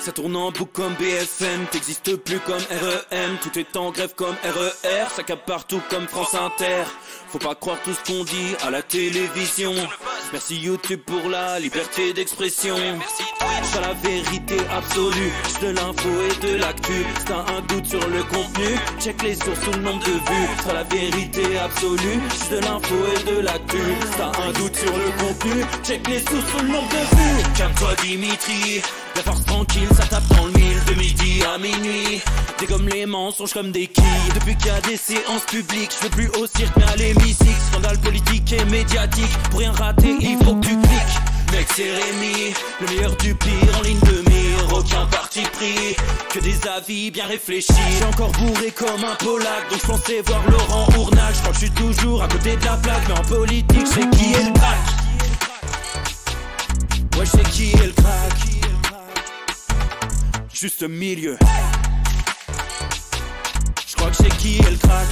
Ça tourne en boucle comme BFM, t'existes plus comme REM. Tout est en grève comme RER, ça capte partout comme France Inter. Faut pas croire tout ce qu'on dit à la télévision. Merci YouTube pour la liberté d'expression. C'est la vérité absolue, de l'info et de l'actu. Si t'as un doute sur le contenu, check les sources ou le nombre de vues. C'est la vérité absolue, de l'info et de l'actu. Si t'as un doute sur le contenu, check les sources ou le nombre de vues. Calme-toi Dimitri, la force tranquille, ça tape dans le mille. De midi à minuit, dégomme les mensonges comme des quilles. Depuis qu'il y a des séances publiques, je veux plus au cirque mais à l'hémicycle. Scandale politique et médiatique, pour rien rater il faut que tu cliques. Mec c'est Rémi, le meilleur du pire en ligne de mire. Aucun parti pris, que des avis bien réfléchis. J'ai encore bourré comme un Polac, donc je pensais voir Laurent Ournal. Je crois que je suis toujours à côté de la plaque, mais en politique je sais qui est le crack. Ouais je sais qui est le crack. Juste milieu. Je crois que c'est qui est le crack.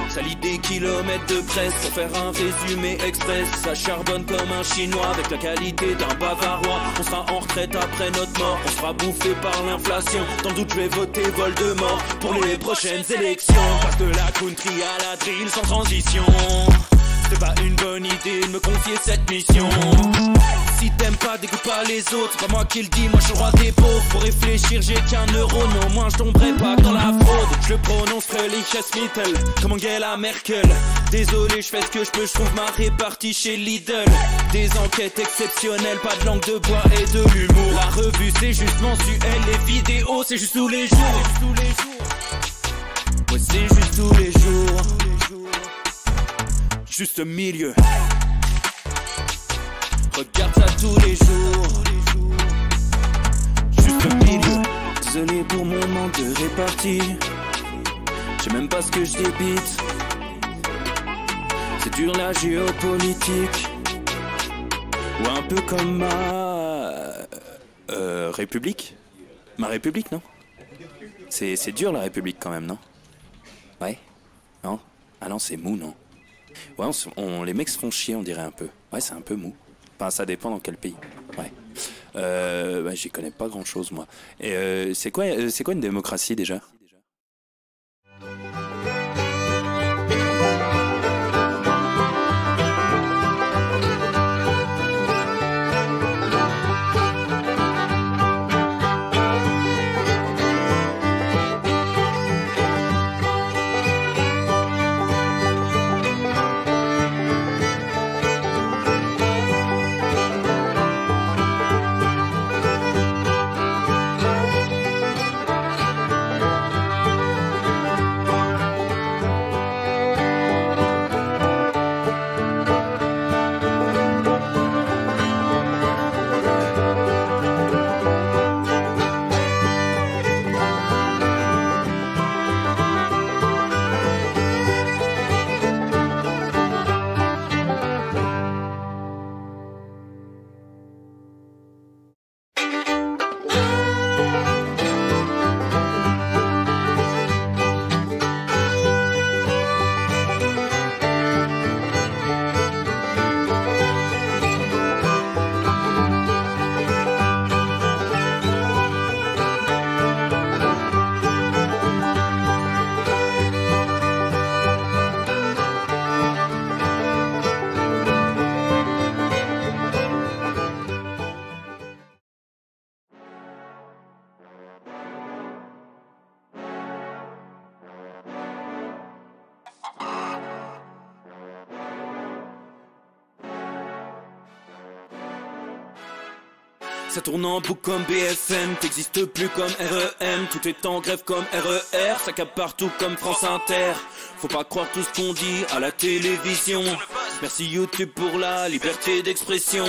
Ça lit des kilomètres de presse pour faire un résumé express. Ça charbonne comme un chinois avec la qualité d'un bavarois. On sera en retraite après notre mort, on sera bouffé par l'inflation. Dans le doute je vais voter Voldemort pour les prochaines élections. Parce que la country à la drill sans transition. C'est pas une bonne idée de me confier cette mission. Si t'aimes pas, dégoûte pas les autres. C'est pas moi qui le dis, moi je suis le roi des pauvres. Pour réfléchir, j'ai qu'un euro, non, moins je tomberai pas dans la fraude. Je le prononcerai Lichesmittel, comme Angela Merkel. Désolé, je fais ce que je peux, je trouve ma répartie chez Lidl. Des enquêtes exceptionnelles, pas de langue de bois et de l'humour. La revue c'est juste mensuel, les vidéos c'est juste tous les jours. Ouais, c'est juste tous les jours. Juste milieu. Regarde ça tous les jours. Juste milieu. Désolé pour mon manque de répartie. Je sais même pas ce que je débite. C'est dur la géopolitique. Ou un peu comme ma... République. Ma République, non? C'est dur la République quand même, non? Ouais? Non? Ah non, c'est mou, non? Ouais, les mecs se font chier, on dirait un peu. Ouais, c'est un peu mou. Enfin, ça dépend dans quel pays. Ouais. Bah, j'y connais pas grand chose, moi. Et c'est quoi une démocratie déjà? Ça tourne en boucle comme BFM, t'existes plus comme REM. Tout est en grève comme RER, ça capte partout comme France Inter. Faut pas croire tout ce qu'on dit à la télévision. Merci YouTube pour la liberté d'expression.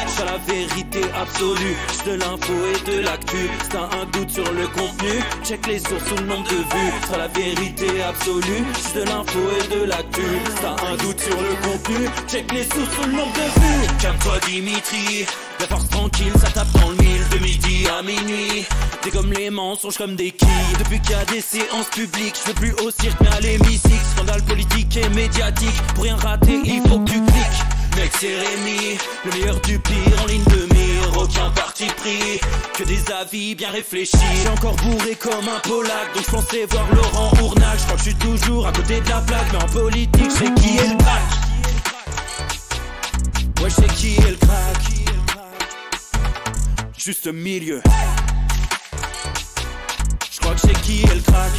C'est la vérité absolue, de l'info et de l'actu. Si t'as un doute sur le contenu, check les sources ou le nombre de vues. C'est la vérité absolue, de l'info et de l'actu. Si t'as un doute sur le contenu, check les sources ou le nombre de vues. Calme-toi Dimitri, la force tranquille, ça tape dans le mille. De midi à minuit, dégomme les mensonges comme des quilles. Depuis qu'il y a des séances publiques, je veux plus au cirque mais à l'hémicycle. Scandale politique et médiatique, pour rien rater il faut que tu cliques. Mec c'est Rémi, le meilleur du pire en ligne de mire. aucun parti pris, que des avis bien réfléchis. J'ai encore bourré comme un Polac, donc je pensais voir Laurent Ournac. Je crois que je suis toujours à côté de la plaque, mais en politique, je sais qui est le crack. Ouais, je sais qui est le crack. Juste milieu. Je crois que je sais qui est le crack.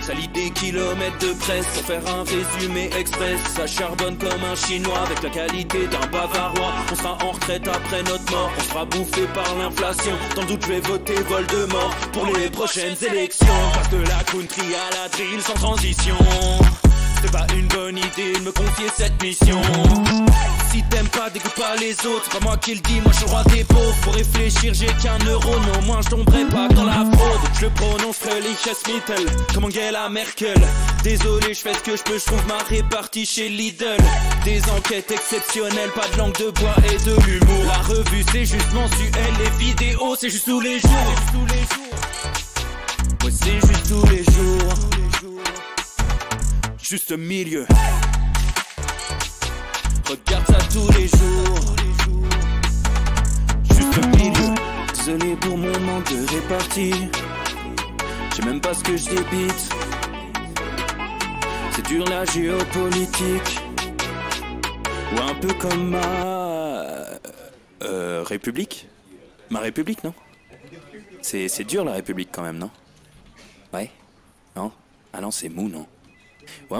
Ça lit des kilomètres de presse pour faire un résumé express. Ça charbonne comme un chinois avec la qualité d'un bavarois. On sera en retraite après notre mort, on sera bouffé par l'inflation. Dans le doute je vais voter Voldemort pour les prochaines élections. Parce que la country à la drill sans transition. C'est pas une bonne idée de me confier cette mission. Si t'aimes pas, dégoûte pas les autres. C'est pas moi qui le dis, moi je suis le roi des pauvres. Pour réfléchir, j'ai qu'un euro, non, moi je tomberai pas dans la fraude. Je le prononcerai Lichesmittel, comme Angela Merkel. Désolé, je fais ce que je peux, je trouve ma répartie chez Lidl. Des enquêtes exceptionnelles, pas de langue de bois et de l'humour. La revue c'est juste mensuel, les vidéos c'est juste tous les jours. Ouais, c'est juste tous les jours. Juste milieu. Regarde ça tous les jours. Juste milieu. Désolé pour mon manque de répartie. Je sais même pas ce que je débite. C'est dur la géopolitique. Ou un peu comme ma République. Ma République, non? C'est dur la République quand même, non? Ouais? Non? Ah non, c'est mou, non? Ouais,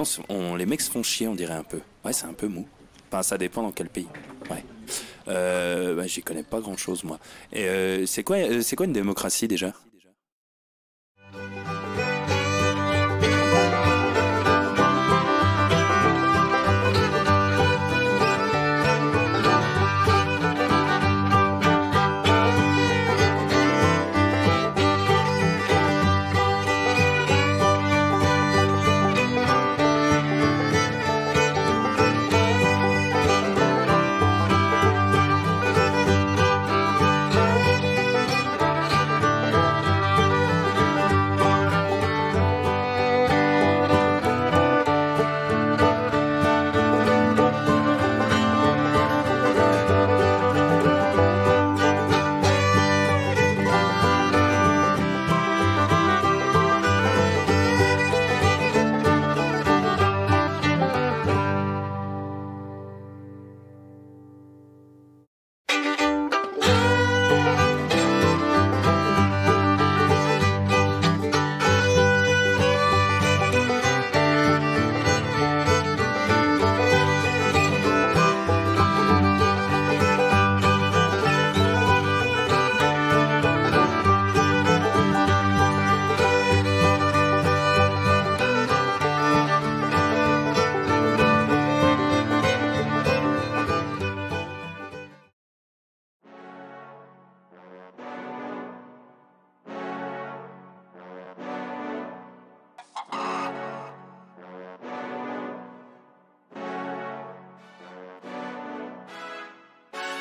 les mecs se font chier, on dirait un peu. Ouais, c'est un peu mou. Enfin, ça dépend dans quel pays. Ouais. Bah, j'y connais pas grand-chose, moi. Et c'est quoi une démocratie, déjà?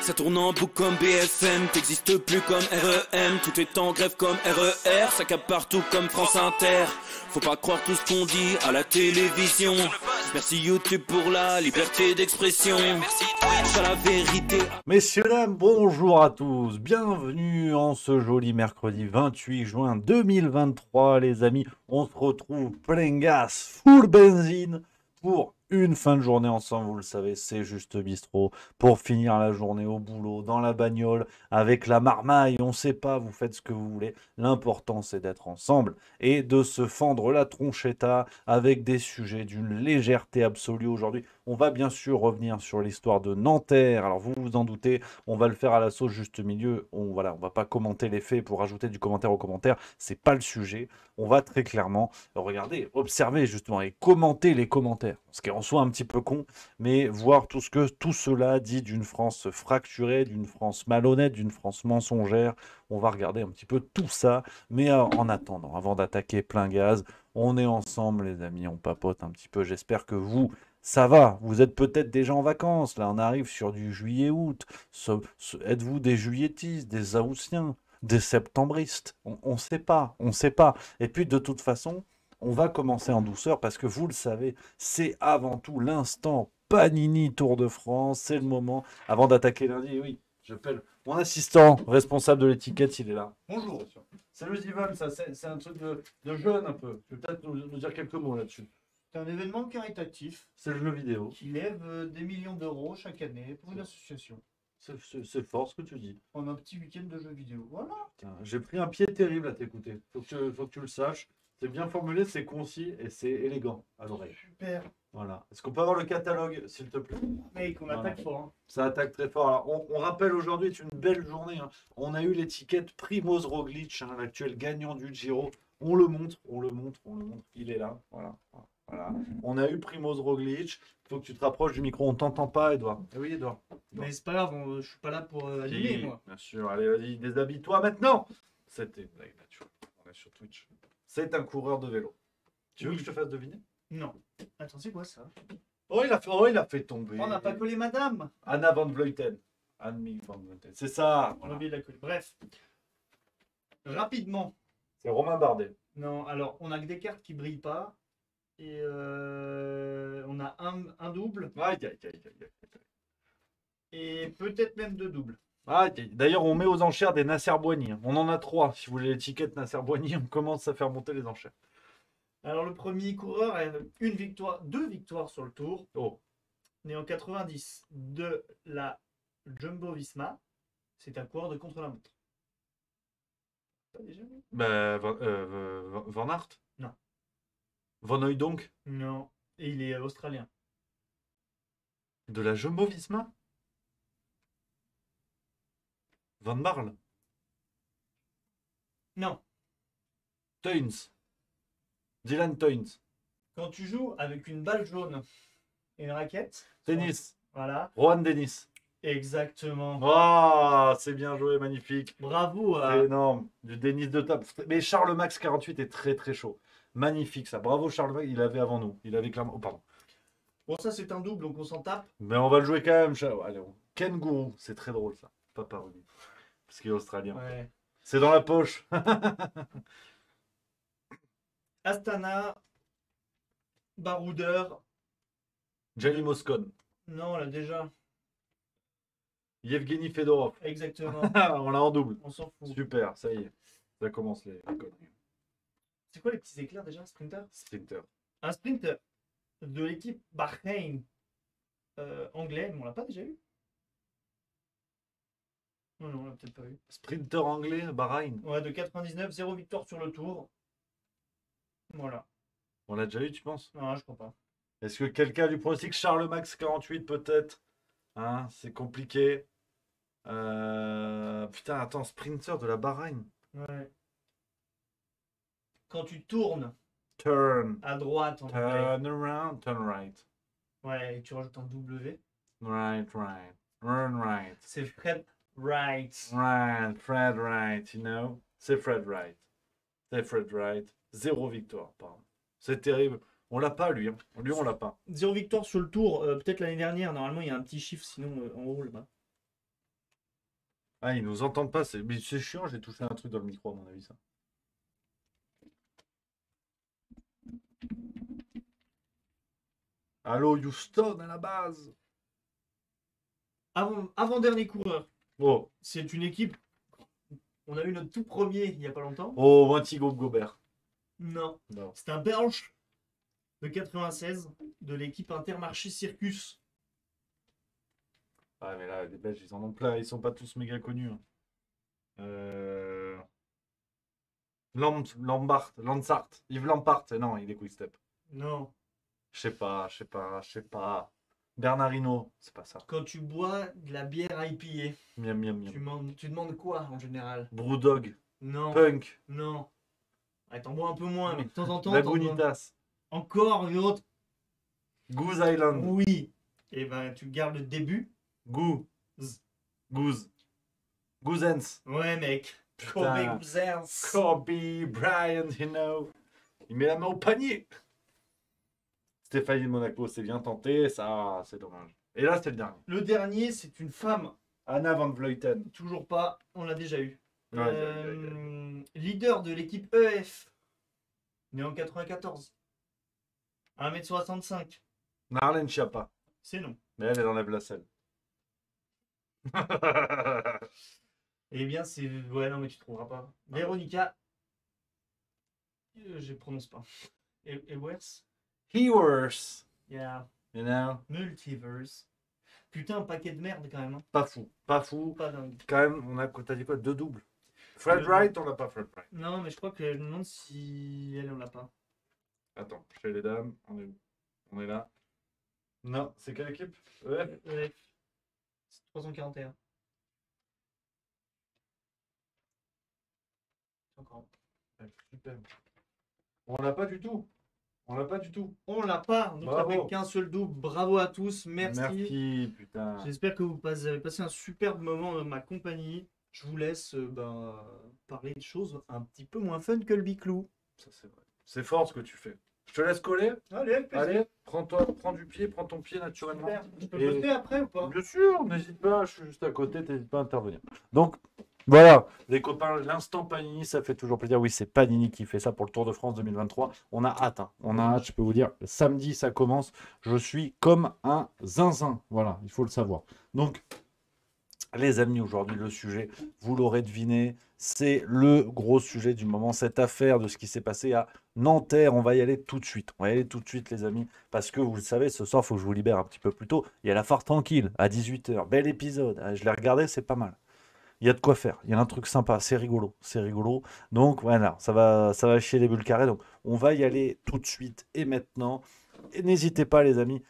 Ça tourne en boucle comme BFM, t'existes plus comme REM. Tout est en grève comme RER, ça capte partout comme France Inter. Faut pas croire tout ce qu'on dit à la télévision. Merci YouTube pour la liberté d'expression. Merci Twitch à la vérité. Messieurs, dames, bonjour à tous. Bienvenue en ce joli mercredi 28 juin 2023, les amis. On se retrouve plein gaz, full benzine pour une fin de journée ensemble, vous le savez, c'est Juste Bistrot. Pour finir la journée au boulot, dans la bagnole, avec la marmaille, on sait pas, vous faites ce que vous voulez. L'important, c'est d'être ensemble et de se fendre la tronchetta avec des sujets d'une légèreté absolue aujourd'hui. On va bien sûr revenir sur l'histoire de Nanterre. Alors, vous vous en doutez, on va le faire à la sauce juste milieu. On va pas commenter les faits pour ajouter du commentaire au commentaire. C'est pas le sujet. On va très clairement regarder, observer justement et commenter les commentaires. Ce qui est en soi un petit peu con, mais voir tout ce que tout cela dit d'une France fracturée, d'une France malhonnête, d'une France mensongère. On va regarder un petit peu tout ça. Mais en attendant, avant d'attaquer plein gaz, on est ensemble les amis, on papote un petit peu. J'espère que vous, ça va. Vous êtes peut-être déjà en vacances. Là, on arrive sur du juillet-août. Êtes-vous des juilletistes, des haussiens, des septembristes? On ne sait pas, on ne sait pas. Et puis de toute façon, on va commencer en douceur parce que vous le savez, c'est avant tout l'instant Panini Tour de France. C'est le moment. Avant d'attaquer lundi, oui, j'appelle mon assistant responsable de l'étiquette, il est là. Bonjour. Salut Steven, ça c'est un truc de jeune un peu. Tu peux peut-être nous dire quelques mots là-dessus. C'est un événement caritatif C'est le jeu vidéo. qui lève des millions d'euros chaque année pour une association. C'est fort ce que tu dis. En un petit week-end de jeux vidéo. Voilà. Putain, j'ai pris un pied terrible à t'écouter. Faut que tu le saches. C'est bien formulé, c'est concis et c'est élégant à l'oreille. Super. Voilà. Est-ce qu'on peut avoir le catalogue, s'il te plaît? Mec, on Voilà. attaque fort. Hein. Ça attaque très fort. Alors, on rappelle aujourd'hui, c'est une belle journée. Hein. On a eu l'étiquette Primoz Roglic, hein, l'actuel gagnant du Giro. On le montre. Il est là. Voilà. Voilà. On a eu Primoz Roglic. Il faut que tu te rapproches du micro. On t'entend pas, Edouard. Eh oui, Edouard. Mais c'est pas grave, je suis pas là pour animer, Si, moi. bien sûr. Allez, vas-y, déshabille-toi maintenant. C'était une blague naturelle. On est sur Twitch. C'est un coureur de vélo. Tu veux Oui. que je te fasse deviner? Non. Attends, c'est quoi ça? Oh, il a fait tomber. On n'a pas collé madame. Anna van Vleuten. Anne van Vleuten. C'est ça. On a Voilà. oublié de la coller. Bref. Rapidement. C'est Romain Bardet. Non, alors, on a que des cartes qui brillent pas. Et on a un double. Aïe, aïe, aïe, aïe, aïe. Et peut-être même deux doubles. Aïe, aïe. D'ailleurs, on met aux enchères des Nasser Boigny. On en a 3. Si vous voulez l'étiquette Nasser Boigny, on commence à faire monter les enchères. Alors, le premier coureur a deux victoires sur le tour. Oh. Né en 90 de la Jumbo Visma. C'est un coureur de contre-la-montre. Pas déjà vu? Bah, Van Aert? Non. Van Hooijdonk? Non. Et il est australien. De la Jumbo Visma? Van Barle? Non. Teuns? Dylan Teuns? Quand tu joues avec une balle jaune et une raquette. Tennis? Voilà. Rohan Dennis? Exactement. Ah, c'est bien joué, magnifique. Bravo à. C'est énorme. Du Dennis de table. Mais Charles Max 48 est très très chaud. Magnifique ça. Bravo Charles Max, il avait avant nous. Il avait clairement. Oh, pardon. Bon, ça c'est un double, donc on s'en tape. Mais on va le jouer quand même. Allez, Ken Guru, c'est très drôle ça. Pas parodié. Parce qu'il est australien. Ouais. C'est dans la poche. Astana. Baroudeur. Jenny Moscon. Non, là déjà. Yevgeny Fedorov. Exactement. On l'a en double. On s'en fout. Super, ça y est. Ça commence les conneries. C'est quoi les petits éclairs déjà, sprinter? Sprinter. Un sprinter de l'équipe Bahreïn anglais, mais on l'a pas déjà eu? Non, on l'a peut-être pas eu. Sprinter anglais, Bahreïn. Ouais, de 99, 0 victoire sur le tour. Voilà. On l'a déjà eu, tu penses? Non, je crois pas. Est-ce que quelqu'un du pronostic Charles Max 48 peut-être? Hein, c'est compliqué. Putain, attends, Sprinter de la Bahreïn. Ouais. Quand tu tournes Turn. à droite en anglais, Turn around, turn right. ouais, et tu rajoutes un W, Right, right. Turn right. c'est Fred Wright. Right, Fred Wright, you know. C'est Fred Wright. C'est Fred Wright. 0 victoire, pardon. C'est terrible. On l'a pas, lui. Hein. Lui, on l'a pas. 0 victoire sur le tour, peut-être l'année dernière. Normalement, il y a un petit chiffre, sinon en haut là-bas. Ah, ils nous entendent pas. Mais c'est chiant, j'ai touché un truc dans le micro, à mon avis, ça. Allô, Houston, à la base. Avant-dernier coureur, Oh, c'est une équipe. On a eu notre tout premier il n'y a pas longtemps. oh, Wanty Gobert. Non, Non. c'est un Belge de 96 de l'équipe Intermarché Circus. Ah, mais là, les Belges, ils en ont plein. Ils sont pas tous méga connus. Hein. Lansart. Yves Lampart. Non, il est Quick Step. Non, Je sais pas. Bernardino, c'est pas ça. quand tu bois de la bière IPA, Miam, miam, miam. tu demandes quoi en général? Brewdog. Non, Punk. non. Ouais, t'en bois un peu moins, mais de temps en temps, t'en bois Lagunitas. encore une autre. Goose Island. Oui. Et ben, tu gardes le début. Goose. Goose. Goosens. Ouais, mec. Putain. Kobe Guzers. Kobe Bryant, you know. Il met la main au panier. Stéphanie de Monaco, c'est bien tenté. Ça, c'est dommage. Et là, c'est le dernier. Le dernier, c'est une femme. Anna van Vleuten. Toujours pas, on l'a déjà eu. Ouais, Leader de l'équipe EF. Né en 94. 1m65. Marlène Schiappa. C'est non. Mais elle enlève la selle. Eh bien, c'est. Ouais, non, mais tu trouveras pas. Véronica. Je prononce pas. Ewers. Hewers, Yeah. you know. Multiverse. Putain, un paquet de merde quand même. Hein. Pas fou, pas fou. Pas dingue. Quand même, t'as dit quoi? 2 doubles. Fred Deux Wright, on l'a pas, Fred Wright. Non, mais je crois que je me demande si elle, on l'a pas. Attends, chez les dames, on est où? On est là. Non, c'est quelle équipe? Ouais. Ouais. C'est 341. Encore. Super. On l'a pas du tout. On l'a pas du tout. On l'a pas. Donc, ça Bravo. fait qu'un seul double. Bravo à tous. Merci. Merci, putain. J'espère que vous avez passé un superbe moment dans ma compagnie. Je vous laisse parler de choses un petit peu moins fun que le biclou. Ça, c'est vrai. C'est fort ce que tu fais. Je te laisse coller. Allez, avec plaisir. Allez, prends du pied, prends ton pied naturellement. Super. Je peux Et- voter après ou pas? Bien sûr, n'hésite pas, je suis juste à côté, n'hésite pas à intervenir. Donc, voilà, les copains, l'instant Panini, ça fait toujours plaisir. Oui, c'est Panini qui fait ça pour le Tour de France 2023. On a hâte, hein. On a hâte, je peux vous dire. Samedi, ça commence. Je suis comme un zinzin. Voilà, il faut le savoir. Donc, les amis, aujourd'hui, le sujet, vous l'aurez deviné, c'est le gros sujet du moment, cette affaire de ce qui s'est passé à Nanterre. On va y aller tout de suite. On va y aller tout de suite, les amis, parce que vous le savez, ce soir, il faut que je vous libère un petit peu plus tôt. Il y a la Phare Tranquille à 18h. Bel épisode. Je l'ai regardé, c'est pas mal. Il y a de quoi faire. Il y a un truc sympa. C'est rigolo. C'est rigolo. Donc, voilà, ça va chier les bulles carrées. Donc, on va y aller tout de suite et maintenant. Et n'hésitez pas, les amis,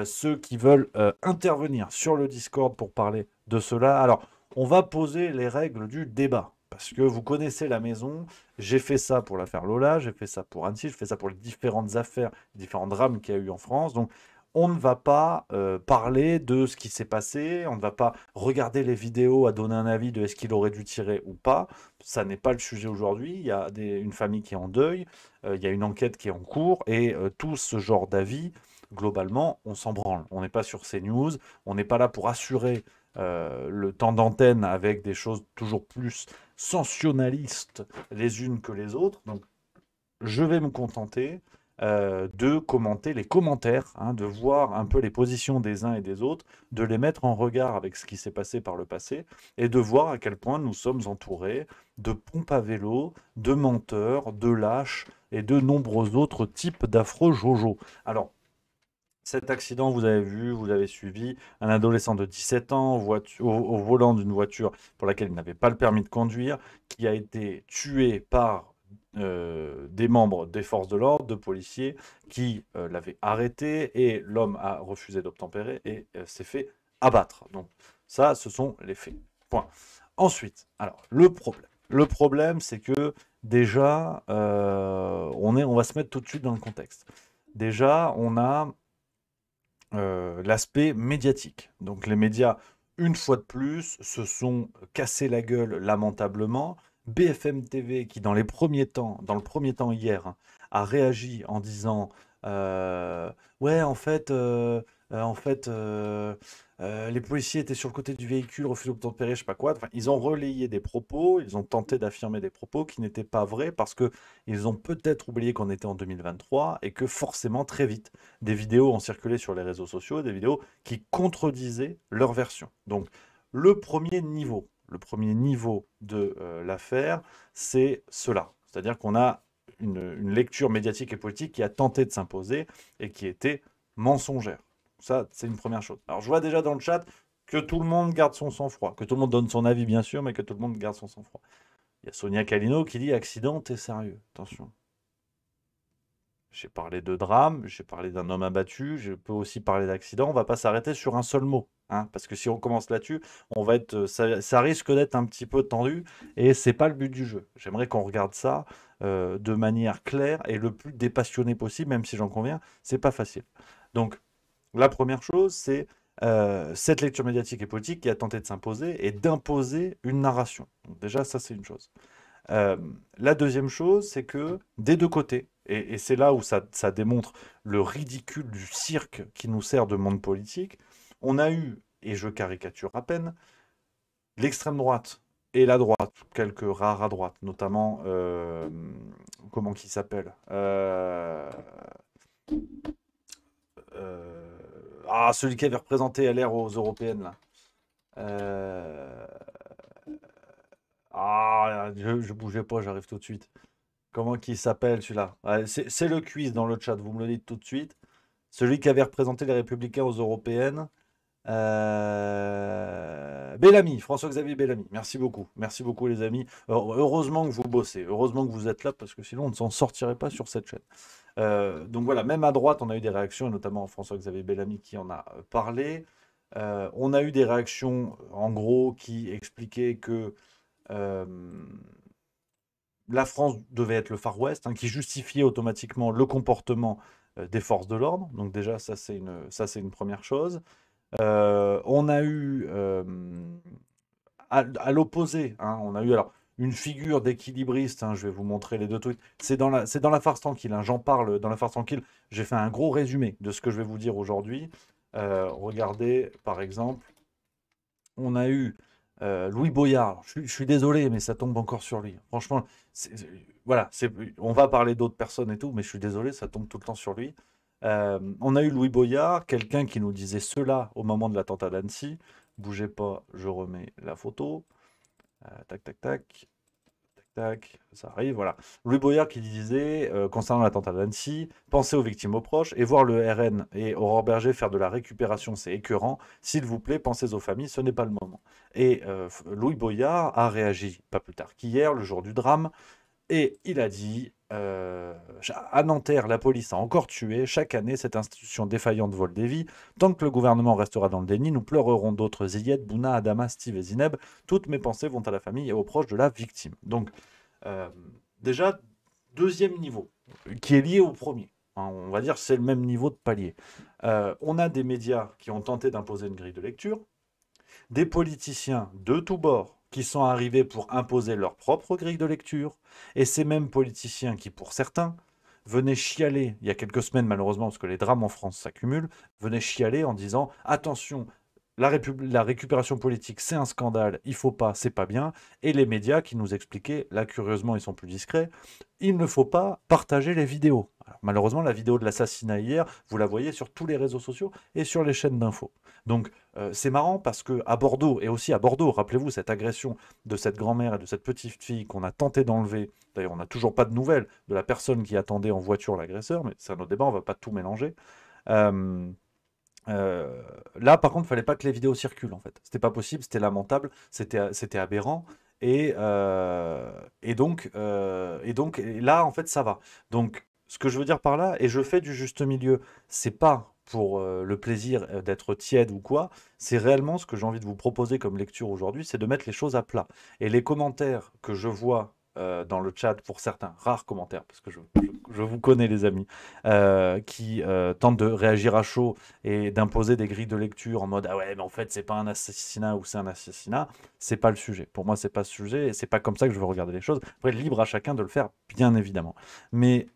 ceux qui veulent intervenir sur le Discord pour parler de cela. Alors, on va poser les règles du débat. Parce que vous connaissez la maison. J'ai fait ça pour l'affaire Lola, j'ai fait ça pour Annecy, j'ai fait ça pour les différentes affaires, les différents drames qu'il y a eu en France. Donc, on ne va pas parler de ce qui s'est passé, on ne va pas regarder les vidéos à donner un avis de est-ce qu'il aurait dû tirer ou pas. Ça n'est pas le sujet aujourd'hui. Il y a une famille qui est en deuil, il y a une enquête qui est en cours et tout ce genre d'avis, globalement, on s'en branle. On n'est pas sur CNews, on n'est pas là pour assurer le temps d'antenne avec des choses toujours plus sensationnalistes les unes que les autres. Donc, je vais me contenter de commenter les commentaires, hein, de voir un peu les positions des uns et des autres, de les mettre en regard avec ce qui s'est passé par le passé, et de voir à quel point nous sommes entourés de pompes à vélo, de menteurs, de lâches, et de nombreux autres types d'affreux jojo. Alors, cet accident, vous avez vu, vous avez suivi, un adolescent de 17 ans au volant d'une voiture pour laquelle il n'avait pas le permis de conduire, qui a été tué par des membres des forces de l'ordre, de policiers, qui l'avaient arrêté et l'homme a refusé d'obtempérer et s'est fait abattre. Donc ça, ce sont les faits. Point. Ensuite, alors le problème, c'est que déjà, on va se mettre tout de suite dans le contexte. Déjà, on a l'aspect médiatique. Donc les médias, une fois de plus, se sont cassés la gueule lamentablement. BFM TV, qui dans le premier temps hier, hein, a réagi en disant ouais, les policiers étaient sur le côté du véhicule, refusé d'obtempérer, je sais pas quoi. Enfin, ils ont relayé des propos, ils ont tenté d'affirmer des propos qui n'étaient pas vrais parce que ils ont peut-être oublié qu'on était en 2023 et que forcément, très vite, des vidéos ont circulé sur les réseaux sociaux, des vidéos qui contredisaient leur version. Donc, le premier niveau de l'affaire, c'est cela. C'est-à-dire qu'on a une lecture médiatique et politique qui a tenté de s'imposer et qui était mensongère. Ça, c'est une première chose. Alors, je vois déjà dans le chat que tout le monde garde son sang-froid, que tout le monde donne son avis, bien sûr, mais que tout le monde garde son sang-froid. Il y a Sonia Calino qui dit « Accident, t'es sérieux ?» Attention. J'ai parlé de drame, j'ai parlé d'un homme abattu, je peux aussi parler d'accident. On va pas s'arrêter sur un seul mot, hein, parce que si on commence là-dessus, ça risque d'être un petit peu tendu, et c'est pas le but du jeu. J'aimerais qu'on regarde ça de manière claire et le plus dépassionné possible, même si j'en conviens, c'est pas facile. Donc, la première chose, c'est cette lecture médiatique et politique qui a tenté de s'imposer et d'imposer une narration. Donc déjà, ça, c'est une chose. La deuxième chose, c'est que des deux côtés, et c'est là où ça démontre le ridicule du cirque qui nous sert de monde politique, on a eu, et je caricature à peine, l'extrême droite et la droite, quelques rares à droite, notamment, comment qu'il s'appelle celui qui avait représenté LR aux européennes, là. Je bougeais pas, j'arrive tout de suite. Comment qu'il s'appelle celui-là? Ouais, c'est le quiz dans le chat, vous me le dites tout de suite. Celui qui avait représenté les Républicains aux européennes. Bellamy, François-Xavier Bellamy. Merci beaucoup les amis. Heureusement que vous bossez, heureusement que vous êtes là, parce que sinon on ne s'en sortirait pas sur cette chaîne. Donc voilà, même à droite, on a eu des réactions, et notamment François-Xavier Bellamy qui en a parlé. On a eu des réactions, en gros, qui expliquaient que la France devait être le Far West, hein, qui justifiait automatiquement le comportement des forces de l'ordre. Donc déjà, ça c'est une première chose. On a eu, à l'opposé, hein, on a eu alors une figure d'équilibriste, hein, je vais vous montrer les deux tweets. C'est dans la farce tranquille, hein, j'en parle dans la farce tranquille. J'ai fait un gros résumé de ce que je vais vous dire aujourd'hui. Regardez, par exemple, on a eu Louis Boyard. Je suis désolé, mais ça tombe encore sur lui. Franchement, voilà, on va parler d'autres personnes et tout, mais je suis désolé, ça tombe tout le temps sur lui. On a eu Louis Boyard, quelqu'un qui nous disait cela au moment de l'attentat d'Annecy. Bougez pas, je remets la photo. Tac, tac, tac. Tac, tac. Ça arrive, voilà. Louis Boyard qui disait, concernant l'attentat d'Annecy, pensez aux victimes, aux proches, et voir le RN et Aurore Berger faire de la récupération, c'est écœurant. S'il vous plaît, pensez aux familles, ce n'est pas le moment. Et Louis Boyard a réagi, pas plus tard qu'hier, le jour du drame, et il a dit... à Nanterre, la police a encore tué. Chaque année, cette institution défaillante vole des vies. Tant que le gouvernement restera dans le déni, nous pleurerons d'autres Ziyed, Bouna, Adama, Steve et Zineb. Toutes mes pensées vont à la famille et aux proches de la victime. Donc, déjà, deuxième niveau, qui est lié au premier. Hein, on va dire que c'est le même niveau de palier. On a des médias qui ont tenté d'imposer une grille de lecture, des politiciens de tous bords qui sont arrivés pour imposer leur propre grille de lecture, et ces mêmes politiciens qui, pour certains, venaient chialer, il y a quelques semaines malheureusement, parce que les drames en France s'accumulent, venaient chialer en disant « Attention, la récupération politique, c'est un scandale, il faut pas, c'est pas bien », et les médias qui nous expliquaient, là curieusement ils sont plus discrets, il ne faut pas partager les vidéos. Alors, malheureusement, la vidéo de l'assassinat hier, vous la voyez sur tous les réseaux sociaux et sur les chaînes d'infos. Donc, c'est marrant parce qu'à Bordeaux, et aussi à Bordeaux, rappelez-vous cette agression de cette grand-mère et de cette petite fille qu'on a tenté d'enlever. D'ailleurs, on n'a toujours pas de nouvelles de la personne qui attendait en voiture l'agresseur, mais c'est un autre débat, on ne va pas tout mélanger. Là, par contre, il ne fallait pas que les vidéos circulent, en fait. C'était pas possible, c'était lamentable, c'était aberrant. Et donc, là, en fait, ça va. Donc, ce que je veux dire par là, et je fais du juste milieu, c'est pas pour le plaisir d'être tiède ou quoi, c'est réellement ce que j'ai envie de vous proposer comme lecture aujourd'hui, c'est de mettre les choses à plat. Et les commentaires que je vois dans le chat, pour certains, rares commentaires, parce que je vous connais les amis, qui tentent de réagir à chaud et d'imposer des grilles de lecture en mode « Ah ouais, mais en fait, c'est pas un assassinat ou c'est un assassinat », c'est pas le sujet. Pour moi, c'est pas ce sujet et c'est pas comme ça que je veux regarder les choses. Après, libre à chacun de le faire, bien évidemment. Mais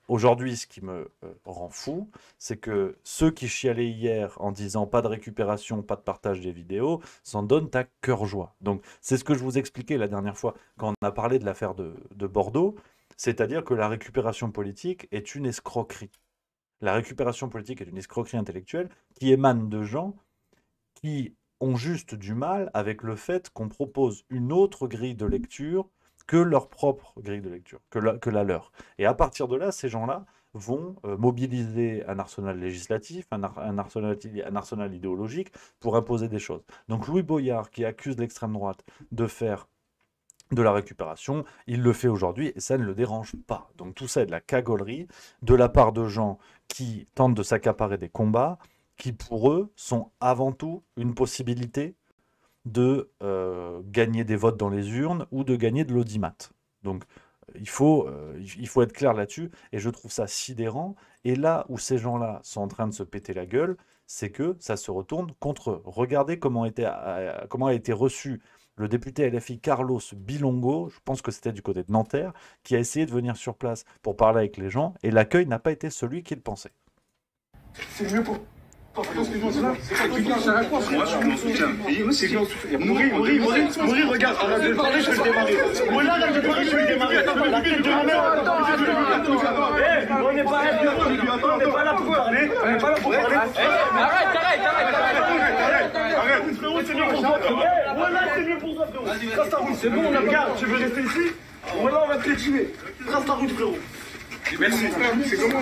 aujourd'hui, ce qui me rend fou, c'est que ceux qui chialaient hier en disant « Pas de récupération, pas de partage des vidéos », s'en donnent à cœur joie. Donc, c'est ce que je vous expliquais la dernière fois quand on a parlé de l'affaire de Bordeaux, c'est-à-dire que la récupération politique est une escroquerie. La récupération politique est une escroquerie intellectuelle qui émane de gens qui ont juste du mal avec le fait qu'on propose une autre grille de lecture que leur propre grille de lecture, que la leur. Et à partir de là, ces gens-là vont mobiliser un arsenal législatif, un arsenal idéologique pour imposer des choses. Donc Louis Boyard, qui accuse l'extrême droite de faire de la récupération, il le fait aujourd'hui et ça ne le dérange pas. Donc tout ça est de la cagolerie de la part de gens qui tentent de s'accaparer des combats qui pour eux sont avant tout une possibilité de gagner des votes dans les urnes ou de gagner de l'audimat. Donc il faut être clair là-dessus et je trouve ça sidérant. Et là où ces gens-là sont en train de se péter la gueule, c'est que ça se retourne contre eux. Regardez comment a été reçu le député LFI Carlos Bilongo, je pense que c'était du côté de Nanterre, qui a essayé de venir sur place pour parler avec les gens, et l'accueil n'a pas été celui qu'il pensait. C'est mieux pour... Excuse-moi, c'est là. C'est un quoi, frère? Mourir, regarde, arrête de parler, je vais le démarrer. Voilà, arrête de parler, je vais le démarrer. La tête de ma mère. On n'est pas là pour parler. On n'est pas là pour parler. Arrête, Voilà, c'est mieux pour toi, frérot. Trace ta route, c'est bon, on a regarde, tu veux rester ici? Voilà, on va te piétiner. Trace ta route, frérot. Merci. C'est comment?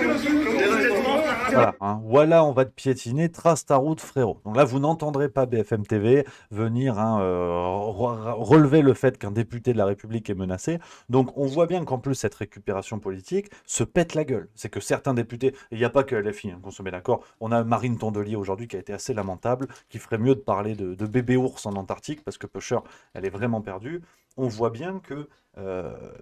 Voilà, hein. Voilà, on va te piétiner, trace ta route, frérot. Donc là, vous n'entendrez pas BFM TV venir relever le fait qu'un député de la République est menacé. Donc on voit bien qu'en plus, cette récupération politique se pète la gueule. C'est que certains députés, il n'y a pas que LFI, hein, qu'on se met d'accord, on a Marine Tondelier aujourd'hui qui a été assez lamentable, qui ferait mieux de parler de bébé ours en Antarctique, parce que Pusher, elle est vraiment perdue. On voit bien que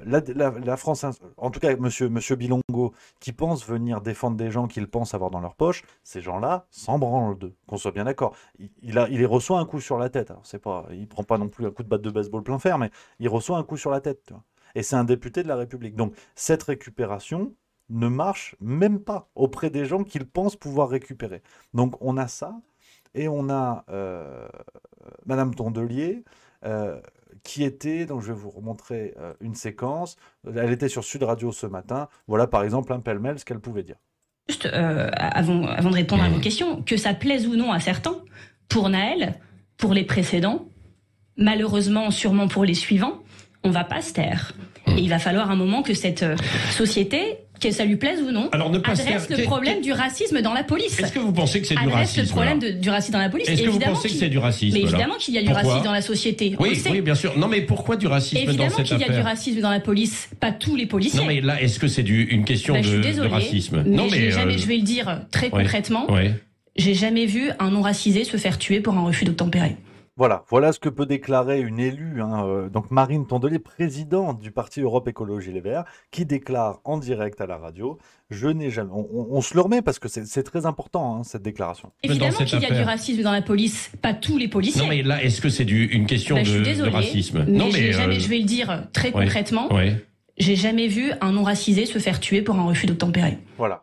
la France, en tout cas monsieur Bilongo, qui pense venir défendre des gens qu'ils pensent avoir dans leur poche, ces gens-là s'en branlent d'eux, qu'on soit bien d'accord. Il les reçoit un coup sur la tête. Alors, il prend pas non plus un coup de batte de baseball plein fer, mais il reçoit un coup sur la tête. Tu vois. Et c'est un député de la République. Donc cette récupération ne marche même pas auprès des gens qu'ils pensent pouvoir récupérer. Donc on a ça, et on a Madame Tondelier, qui était, donc je vais vous remontrer une séquence, elle était sur Sud Radio ce matin, voilà par exemple un pêle-mêle ce qu'elle pouvait dire. Juste avant de répondre à vos questions, que ça plaise ou non à certains, pour Naël, pour les précédents, malheureusement sûrement pour les suivants, on va pas se taire. Et il va falloir un moment que cette société, que ça lui plaise ou non, alors, ne pas adresse le problème du racisme dans la police. Est-ce que vous pensez que c'est du racisme? Adresse le problème du racisme dans la police. Est-ce que vous pensez que c'est du racisme? Mais évidemment qu'il y a du racisme dans la société. Oui, oui, bien sûr. Non, mais pourquoi du racisme dans cette affaire? Évidemment qu'il y a du racisme dans la police, pas tous les policiers. Non, mais là, est-ce que c'est une question de racisme? Mais non, mais jamais, je vais le dire très concrètement, j'ai jamais vu un non-racisé se faire tuer pour un refus d'obtempérer. Voilà ce que peut déclarer une élue, donc Marine Tondelier, présidente du parti Europe Écologie Les Verts, qui déclare en direct à la radio, je n'ai jamais... On se le remet parce que c'est très important, cette déclaration. Évidemment qu'il y a du racisme dans la police, pas tous les policiers. Non, mais là, est-ce que c'est une question de racisme? Mais non, mais je vais le dire très concrètement, j'ai jamais vu un non-racisé se faire tuer pour un refus d'obtempérer.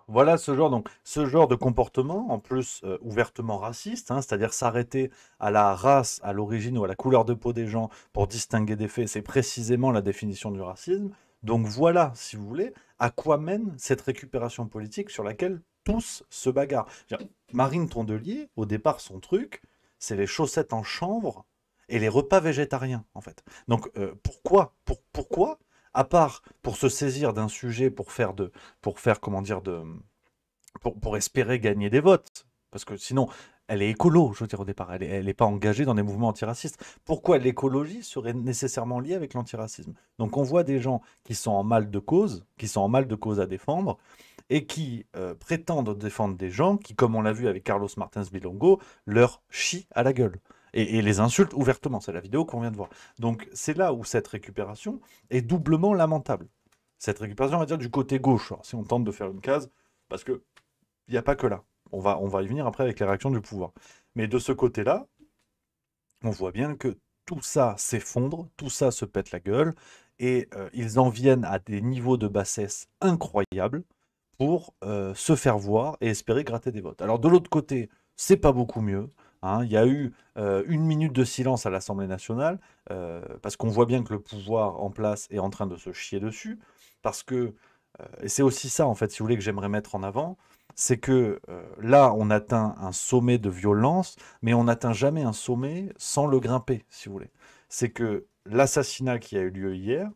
Voilà ce genre de comportement, en plus ouvertement raciste, c'est-à-dire s'arrêter à la race, à l'origine ou à la couleur de peau des gens pour distinguer des faits, c'est précisément la définition du racisme. Donc voilà, si vous voulez, à quoi mène cette récupération politique sur laquelle tous se bagarrent. Marine Tondelier, au départ, son truc, c'est les chaussettes en chanvre et les repas végétariens, en fait. Donc pourquoi à part pour se saisir d'un sujet pour espérer gagner des votes, parce que sinon, elle est écolo, je veux dire au départ, elle n'est pas engagée dans des mouvements antiracistes. Pourquoi l'écologie serait nécessairement liée avec l'antiracisme? Donc on voit des gens qui sont en mal de cause, à défendre, et qui prétendent défendre des gens qui, comme on l'a vu avec Carlos Martins Bilongo, leur chient à la gueule. Et les insultes ouvertement, c'est la vidéo qu'on vient de voir. Donc c'est là où cette récupération est doublement lamentable. Cette récupération, on va dire, du côté gauche, alors, si on tente de faire une case, parce qu'il n'y a pas que là. On va y venir après avec les réactions du pouvoir. Mais de ce côté-là, on voit bien que tout ça s'effondre, tout ça se pète la gueule, et ils en viennent à des niveaux de bassesse incroyables pour se faire voir et espérer gratter des votes. Alors de l'autre côté, c'est pas beaucoup mieux. Il y a eu 1 minute de silence à l'Assemblée nationale, parce qu'on voit bien que le pouvoir en place est en train de se chier dessus, parce que, et c'est aussi ça en fait, si vous voulez, que j'aimerais mettre en avant, c'est que là, on atteint un sommet de violence, mais on n'atteint jamais un sommet sans le grimper, si vous voulez. C'est que l'assassinat qui a eu lieu hier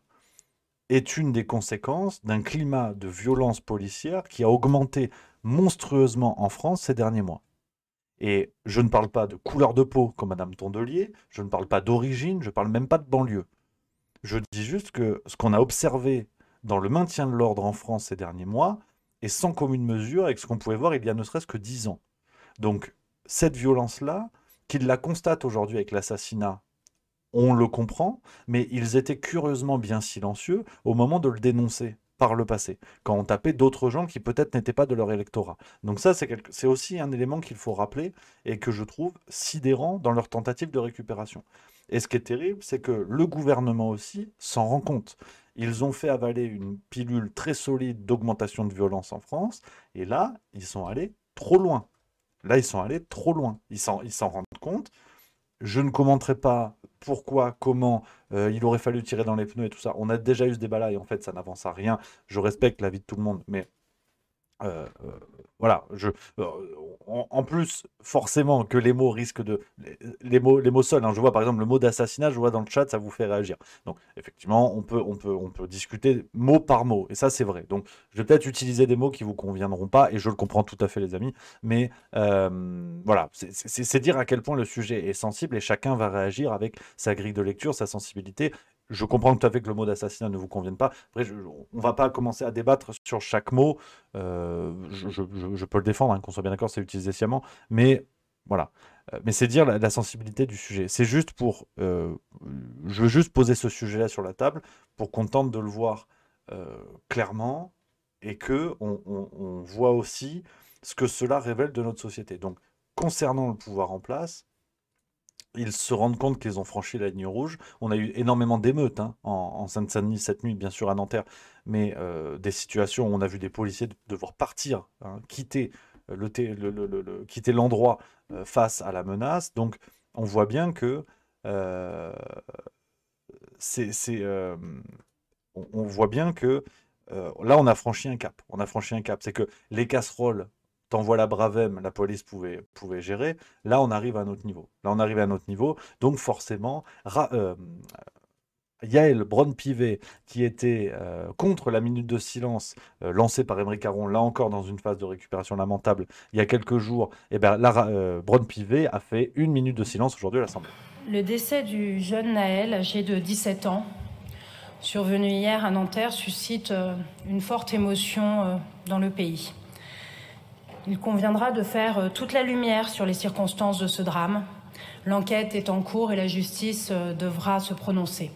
est une des conséquences d'un climat de violence policière qui a augmenté monstrueusement en France ces derniers mois. Et je ne parle pas de couleur de peau comme Madame Tondelier, je ne parle pas d'origine, je ne parle même pas de banlieue. Je dis juste que ce qu'on a observé dans le maintien de l'ordre en France ces derniers mois est sans commune mesure avec ce qu'on pouvait voir il y a ne serait-ce que 10 ans. Donc cette violence-là, qu'ils la constatent aujourd'hui avec l'assassinat, on le comprend, mais ils étaient curieusement bien silencieux au moment de le dénoncer par le passé, quand on tapait d'autres gens qui peut-être n'étaient pas de leur électorat. Donc ça, c'est aussi un élément qu'il faut rappeler et que je trouve sidérant dans leur tentative de récupération. Et ce qui est terrible, c'est que le gouvernement aussi s'en rend compte. Ils ont fait avaler une pilule très solide d'augmentation de violence en France, et là, ils sont allés trop loin. Ils s'en rendent compte. Je ne commenterai pas pourquoi, comment, il aurait fallu tirer dans les pneus et tout ça. On a déjà eu ce débat-là et en fait, ça n'avance à rien. Je respecte l'avis de tout le monde, mais Voilà, en plus, forcément que les mots risquent de... Les mots seuls, hein, je vois par exemple le mot d'assassinat, je vois dans le chat, ça vous fait réagir. Donc effectivement, on peut discuter mot par mot, et ça c'est vrai. Donc je vais peut-être utiliser des mots qui vous conviendront pas, et je le comprends tout à fait les amis, mais voilà, c'est dire à quel point le sujet est sensible, et chacun va réagir avec sa grille de lecture, sa sensibilité. Je comprends tout à fait que le mot d'assassinat ne vous convienne pas. Après, on ne va pas commencer à débattre sur chaque mot. Je peux le défendre, hein, qu'on soit bien d'accord, c'est utilisé sciemment. Mais voilà. Mais c'est dire la sensibilité du sujet. C'est juste pour... je veux juste poser ce sujet-là sur la table pour qu'on tente de le voir clairement et qu'on voit aussi ce que cela révèle de notre société. Donc, concernant le pouvoir en place, ils se rendent compte qu'ils ont franchi la ligne rouge. On a eu énormément d'émeutes hein, en Seine-Saint-Denis cette nuit, bien sûr à Nanterre, mais des situations où on a vu des policiers devoir partir, hein, quitter quitter l'endroit face à la menace. Donc on voit bien que on voit bien que là on a franchi un cap. On a franchi un cap. C'est que les casseroles t'envoies la Bravem, la police pouvait gérer. Là, on arrive à un autre niveau. Donc forcément, Yael Braun-Pivet, qui était contre la minute de silence lancée par Aymeric Caron, là encore dans une phase de récupération lamentable, il y a quelques jours, et ben, Braun-Pivet a fait 1 minute de silence aujourd'hui à l'Assemblée. Le décès du jeune Naël, âgé de 17 ans, survenu hier à Nanterre, suscite une forte émotion dans le pays. Il conviendra de faire toute la lumière sur les circonstances de ce drame. L'enquête est en cours et la justice devra se prononcer.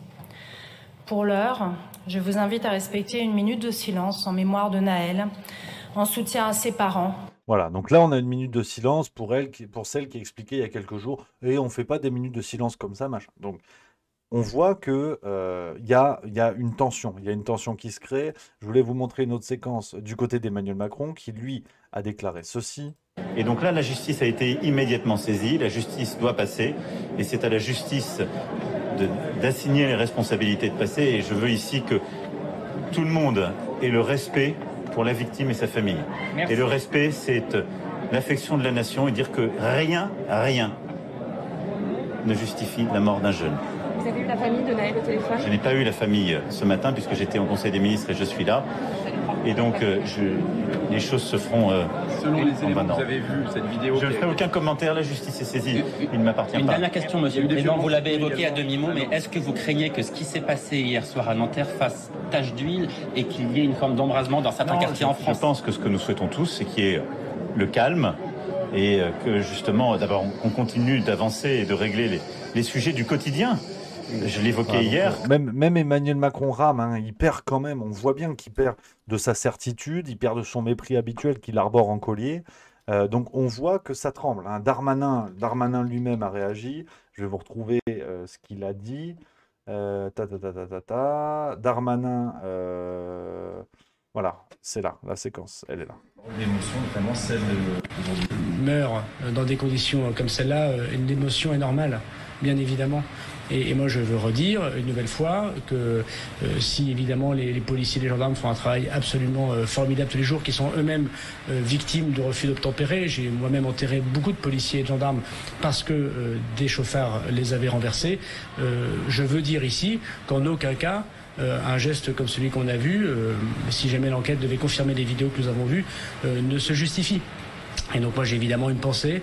Pour l'heure, je vous invite à respecter 1 minute de silence en mémoire de Naël, en soutien à ses parents. Voilà, donc là on a 1 minute de silence pour celle qui expliquait il y a quelques jours, et on ne fait pas des minutes de silence comme ça, machin. Donc on voit qu'il y a une tension, qui se crée. Je voulais vous montrer une autre séquence du côté d'Emmanuel Macron qui, lui, a déclaré ceci. Et donc là, la justice a été immédiatement saisie, la justice doit passer, et c'est à la justice d'assigner les responsabilités de passer, et je veux ici que tout le monde ait le respect pour la victime et sa famille. Merci. Et le respect, c'est l'affection de la nation, et dire que rien ne justifie la mort d'un jeune. Vous avez eu la famille de Naël au téléphone? Je n'ai pas eu la famille ce matin puisque j'étais au Conseil des ministres et je suis là. Et donc les choses se feront selon les éléments que vous avez vus, cette vidéo. Je ne ferai aucun commentaire, la justice est saisie, il ne m'appartient pas. Une dernière question, monsieur le président, vous l'avez évoqué à demi-mot, mais est-ce que vous craignez que ce qui s'est passé hier soir à Nanterre fasse tache d'huile et qu'il y ait une forme d'embrasement dans certains quartiers en France? Je pense que ce que nous souhaitons tous, c'est qu'il y ait le calme et que justement, d'abord, on continue d'avancer et de régler les sujets du quotidien. Je l'évoquais hier. Même Emmanuel Macron rame, hein, il perd quand même, on voit bien qu'il perd de sa certitude, il perd de son mépris habituel qu'il arbore en collier. Donc on voit que ça tremble. Hein. Darmanin lui-même a réagi. Je vais vous retrouver ce qu'il a dit. Darmanin, voilà, c'est là, la séquence, elle est là. L'émotion, notamment celle d'aujourd'hui. Meurt dans des conditions comme celle-là, une émotion est normale, bien évidemment. Et moi, je veux redire une nouvelle fois que si évidemment les policiers et les gendarmes font un travail absolument formidable tous les jours, qui sont eux-mêmes victimes de refus d'obtempérer. J'ai moi-même enterré beaucoup de policiers et de gendarmes parce que des chauffards les avaient renversés. Je veux dire ici qu'en aucun cas, un geste comme celui qu'on a vu, si jamais l'enquête devait confirmer les vidéos que nous avons vues, ne se justifie. Et donc moi j'ai évidemment une pensée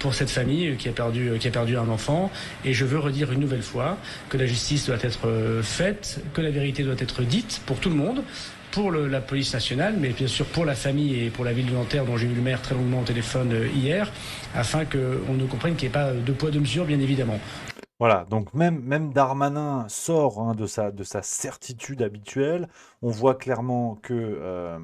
pour cette famille qui a perdu un enfant, et je veux redire une nouvelle fois que la justice doit être faite, que la vérité doit être dite pour tout le monde, pour la police nationale, mais bien sûr pour la famille et pour la ville de Nanterre dont j'ai eu le maire très longuement au téléphone hier, afin qu'on ne comprenne qu'il n'y ait pas de poids de mesure, bien évidemment. Voilà, donc même Darmanin sort hein, de sa certitude habituelle. On voit clairement que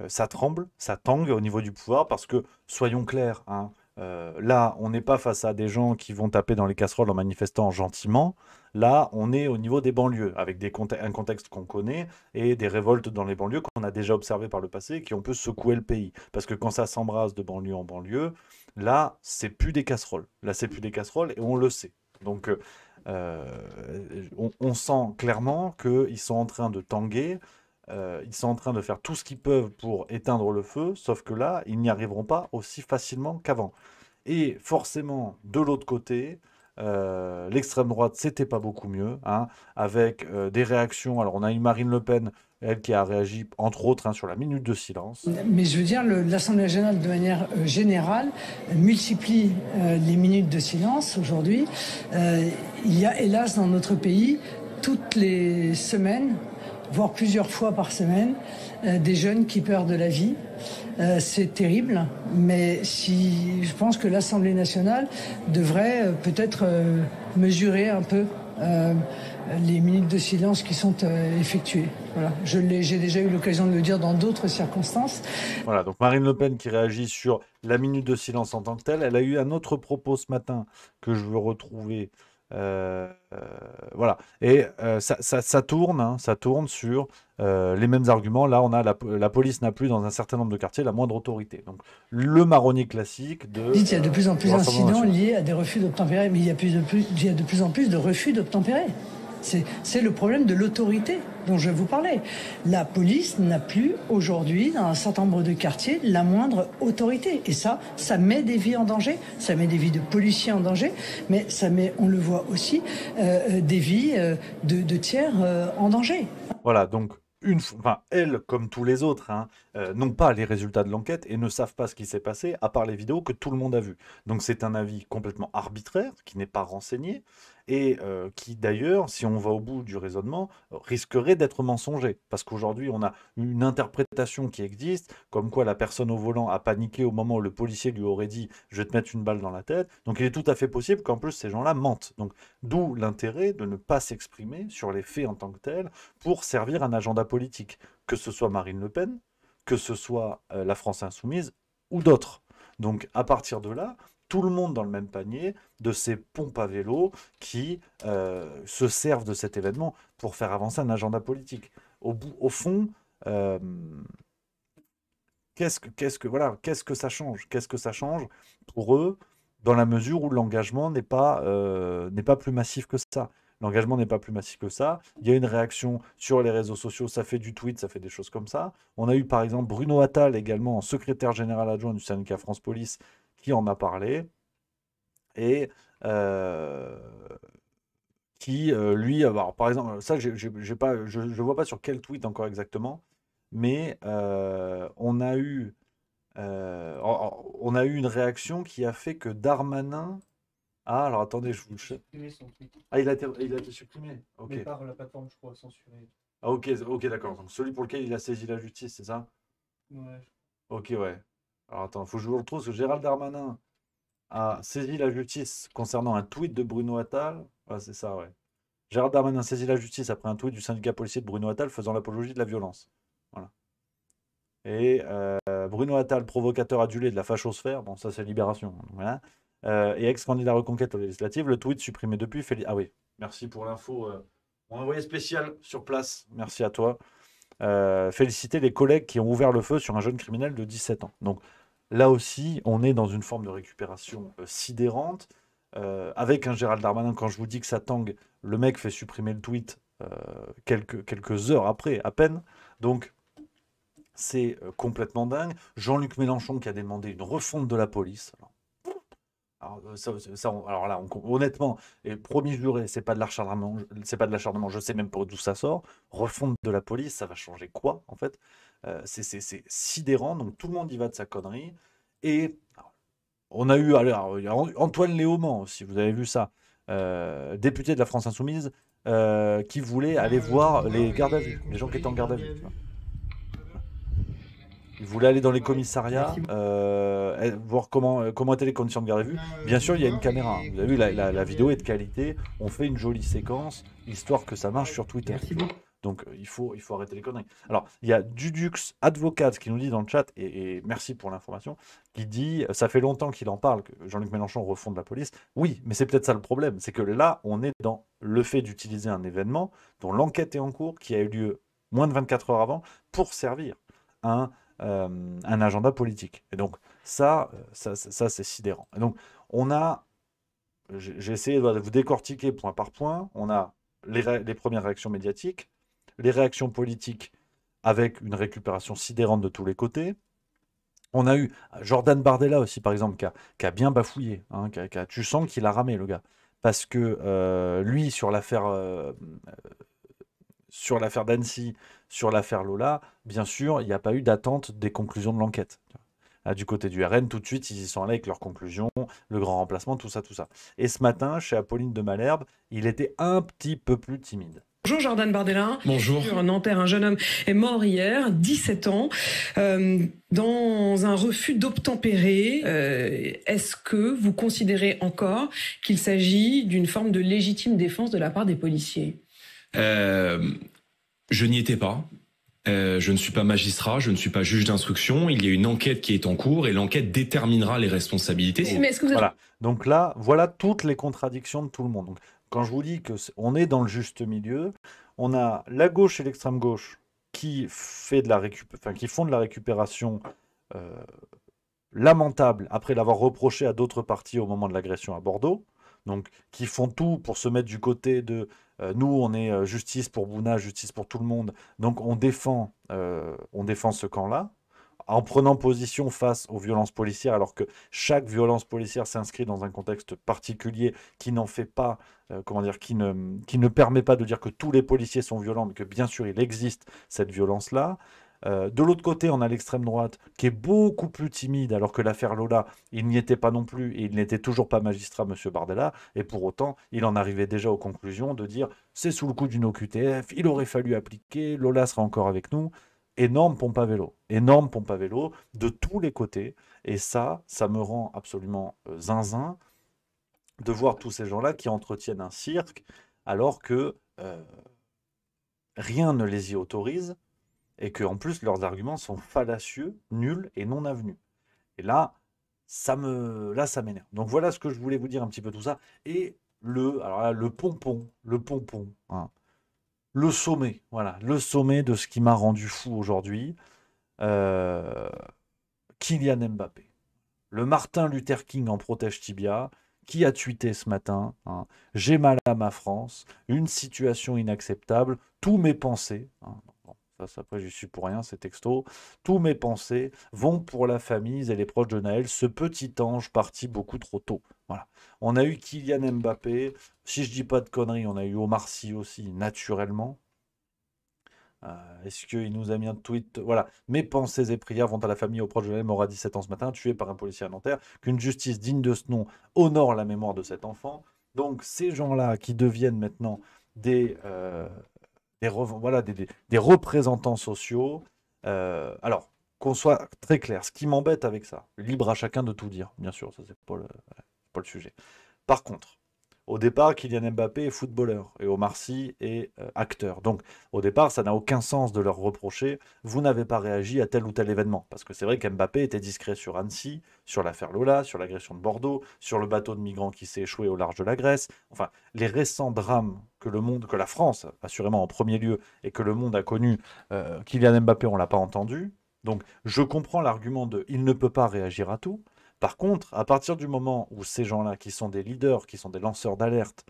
ça tremble, ça tangue au niveau du pouvoir, parce que, soyons clairs, hein, là, on n'est pas face à des gens qui vont taper dans les casseroles en manifestant gentiment. Là, on est au niveau des banlieues, avec un contexte qu'on connaît, et des révoltes dans les banlieues qu'on a déjà observées par le passé, et qui ont pu secouer le pays. Parce que quand ça s'embrase de banlieue en banlieue, là, c'est plus des casseroles. Là, c'est plus des casseroles, et on le sait. Donc, on sent clairement qu'ils sont en train de tanguer. ils sont en train de faire tout ce qu'ils peuvent pour éteindre le feu, sauf que là, ils n'y arriveront pas aussi facilement qu'avant. Et forcément, de l'autre côté, l'extrême droite, c'était pas beaucoup mieux, hein, avec des réactions. Alors, on a eu Marine Le Pen, elle qui a réagi, entre autres, hein, sur la minute de silence. Mais je veux dire, l'Assemblée nationale, de manière générale, multiplie les minutes de silence aujourd'hui. Il y a, hélas, dans notre pays, toutes les semaines, voire plusieurs fois par semaine, des jeunes qui perdent de la vie. C'est terrible, mais je pense que l'Assemblée nationale devrait peut-être mesurer un peu les minutes de silence qui sont effectuées. Voilà. J'ai déjà eu l'occasion de le dire dans d'autres circonstances. Voilà, donc Marine Le Pen qui réagit sur la minute de silence en tant que telle. Elle a eu un autre propos ce matin que je veux retrouver. Voilà, et ça tourne, hein, ça tourne sur les mêmes arguments. Là, on a la police n'a plus dans un certain nombre de quartiers la moindre autorité. Donc le marronnier classique de. Il y a de plus en plus d'incidents liés à des refus d'obtempérer, mais il y a de plus en plus de refus d'obtempérer. C'est le problème de l'autorité dont je vous parlais. La police n'a plus aujourd'hui, dans un certain nombre de quartiers, la moindre autorité. Et ça met des vies en danger, ça met des vies de policiers en danger, mais ça met, on le voit aussi, des vies de tiers en danger. Voilà, donc elles, comme tous les autres, hein, n'ont pas les résultats de l'enquête et ne savent pas ce qui s'est passé, à part les vidéos que tout le monde a vues. Donc c'est un avis complètement arbitraire, qui n'est pas renseigné, et qui d'ailleurs, si on va au bout du raisonnement, risquerait d'être mensonger. Parce qu'aujourd'hui, on a une interprétation qui existe, comme quoi la personne au volant a paniqué au moment où le policier lui aurait dit « je vais te mettre une balle dans la tête ». Donc il est tout à fait possible qu'en plus ces gens-là mentent. Donc d'où l'intérêt de ne pas s'exprimer sur les faits en tant que tels pour servir un agenda politique, que ce soit Marine Le Pen, que ce soit la France Insoumise ou d'autres. Donc à partir de là, tout le monde dans le même panier de ces pompes à vélo qui se servent de cet événement pour faire avancer un agenda politique. Au fond, qu'est-ce que ça change? Qu'est-ce que ça change pour eux dans la mesure où l'engagement n'est pas plus massif que ça? L'engagement n'est pas plus massif que ça. Il y a une réaction sur les réseaux sociaux, ça fait du tweet, ça fait des choses comme ça. On a eu par exemple Bruno Attal, également secrétaire général adjoint du syndicat France Police, qui en a parlé, et qui, lui, alors, par exemple, ça, je ne vois pas sur quel tweet encore exactement, mais on a eu une réaction qui a fait que Darmanin... Ah, alors attendez, je vous le... Ah, il a été supprimé. Ok. Mais par la plateforme, je crois, censurée. Ah, ok, d'accord. Donc celui pour lequel il a saisi la justice, c'est ça? Ouais. Ok, ouais. Alors attends, il faut que je vous le retrouve, parce que Gérald Darmanin a saisi la justice concernant un tweet de Bruno Attal. Ah, c'est ça, ouais. Gérald Darmanin saisit la justice après un tweet du syndicat policier de Bruno Attal faisant l'apologie de la violence. Voilà. Et Bruno Attal, provocateur adulé de la fachosphère, bon, ça c'est Libération. Voilà. Et ex-candidat reconquête aux législatives, le tweet supprimé depuis fait... Ah oui, merci pour l'info. Mon envoyé spécial sur place, merci à toi. Féliciter les collègues qui ont ouvert le feu sur un jeune criminel de 17 ans. Donc là aussi, on est dans une forme de récupération sidérante, avec un Gérald Darmanin, quand je vous dis que ça tangue, le mec fait supprimer le tweet quelques heures après, à peine. Donc c'est complètement dingue. Jean-Luc Mélenchon qui a demandé une refonte de la police. Alors là, honnêtement, et promis juré, c'est pas de l'acharnement, je sais même pas d'où ça sort. Refonte de la police, ça va changer quoi en fait? C'est sidérant, donc tout le monde y va de sa connerie. Et alors, on a eu Antoine Léaumont aussi, vous avez vu ça, député de la France Insoumise, qui voulait aller voir les gardes à vue, les gens qui étaient en garde à vue. Il voulait aller dans les commissariats, voir comment étaient les conditions de garde à vue. Bien sûr, il y a une caméra. Vous avez vu, la vidéo est de qualité. On fait une jolie séquence, histoire que ça marche sur Twitter. Donc, il faut arrêter les conneries. Alors, il y a Dudux Advocate qui nous dit dans le chat, et merci pour l'information, qui dit, ça fait longtemps qu'il en parle, que Jean-Luc Mélenchon refonde la police. Oui, mais c'est peut-être ça le problème. C'est que là, on est dans le fait d'utiliser un événement dont l'enquête est en cours, qui a eu lieu moins de 24 heures avant, pour servir un agenda politique. Et donc, ça c'est sidérant. Et donc, j'ai essayé de vous décortiquer point par point. On a les premières réactions médiatiques, les réactions politiques avec une récupération sidérante de tous les côtés. On a eu Jordan Bardella aussi, par exemple, qui a bien bafouillé. Hein, tu sens qu'il a ramé, le gars. Parce que lui, sur l'affaire d'Annecy, sur l'affaire Lola, bien sûr, il n'y a pas eu d'attente des conclusions de l'enquête. Du côté du RN, tout de suite, ils y sont allés avec leurs conclusions, le grand remplacement, tout ça, tout ça. Et ce matin, chez Apolline de Malherbe, il était un petit peu plus timide. Bonjour Jordan Bardella. Bonjour. Sur Nanterre, un jeune homme est mort hier, 17 ans, dans un refus d'obtempérer. Est-ce que vous considérez encore qu'il s'agit d'une forme de légitime défense de la part des policiers ? Je n'y étais pas. Je ne suis pas magistrat, je ne suis pas juge d'instruction. Il y a une enquête qui est en cours et l'enquête déterminera les responsabilités. Mais est-ce que vous êtes... Voilà. Donc là, voilà toutes les contradictions de tout le monde. Donc, quand je vous dis qu'on est dans le juste milieu, on a la gauche et l'extrême gauche qui font de la récupération lamentable après l'avoir reproché à d'autres partis au moment de l'agression à Bordeaux. Donc, qui font tout pour se mettre du côté de nous, on est justice pour Bouna, justice pour tout le monde. Donc, on défend ce camp-là en prenant position face aux violences policières, alors que chaque violence policière s'inscrit dans un contexte particulier qui n'en fait pas, qui ne permet pas de dire que tous les policiers sont violents, mais que bien sûr il existe cette violence-là. De l'autre côté, on a l'extrême droite qui est beaucoup plus timide, alors que l'affaire Lola, il n'y était pas non plus, et il n'était toujours pas magistrat, M. Bardella, et pour autant, il en arrivait déjà aux conclusions de dire c'est sous le coup d'une OQTF, il aurait fallu appliquer, Lola sera encore avec nous. Énorme pompe à vélo de tous les côtés, et ça me rend absolument zinzin de voir tous ces gens-là qui entretiennent un cirque alors que rien ne les y autorise, et qu'en plus leurs arguments sont fallacieux, nuls et non avenus. Et là, ça m'énerve. Donc voilà ce que je voulais vous dire un petit peu tout ça. Et le pompon, hein. Le sommet, voilà, le sommet de ce qui m'a rendu fou aujourd'hui, Kylian Mbappé. Le Martin Luther King en protège tibia, qui a tweeté ce matin, hein, j'ai mal à ma France, une situation inacceptable, tous mes pensées, hein, ça après j'y suis pour rien, ces textos, tous mes pensées vont pour la famille et les proches de Naël, ce petit ange parti beaucoup trop tôt. Voilà. On a eu Kylian Mbappé, si je dis pas de conneries, on a eu Omar Sy aussi, naturellement. Est-ce qu'il nous a mis un tweet? Voilà. Mes pensées et prières vont à la famille et aux proches de Naël, mort à 17 ans ce matin, tué par un policier à Nanterre. Qu'une justice digne de ce nom honore la mémoire de cet enfant. Donc ces gens-là qui deviennent maintenant des représentants sociaux. Alors, qu'on soit très clair, ce qui m'embête avec ça, libre à chacun de tout dire, bien sûr, ça c'est pas le sujet. Par contre, au départ, Kylian Mbappé est footballeur et Omar Sy est acteur. Donc, au départ, ça n'a aucun sens de leur reprocher vous n'avez pas réagi à tel ou tel événement. Parce que c'est vrai qu'Mbappé était discret sur Annecy, sur l'affaire Lola, sur l'agression de Bordeaux, sur le bateau de migrants qui s'est échoué au large de la Grèce. Enfin, les récents drames que la France, assurément en premier lieu, et que le monde a connu, Kylian Mbappé, on ne l'a pas entendu. Donc, je comprends l'argument de il ne peut pas réagir à tout. Par contre, à partir du moment où ces gens-là, qui sont des leaders, qui sont des lanceurs d'alerte,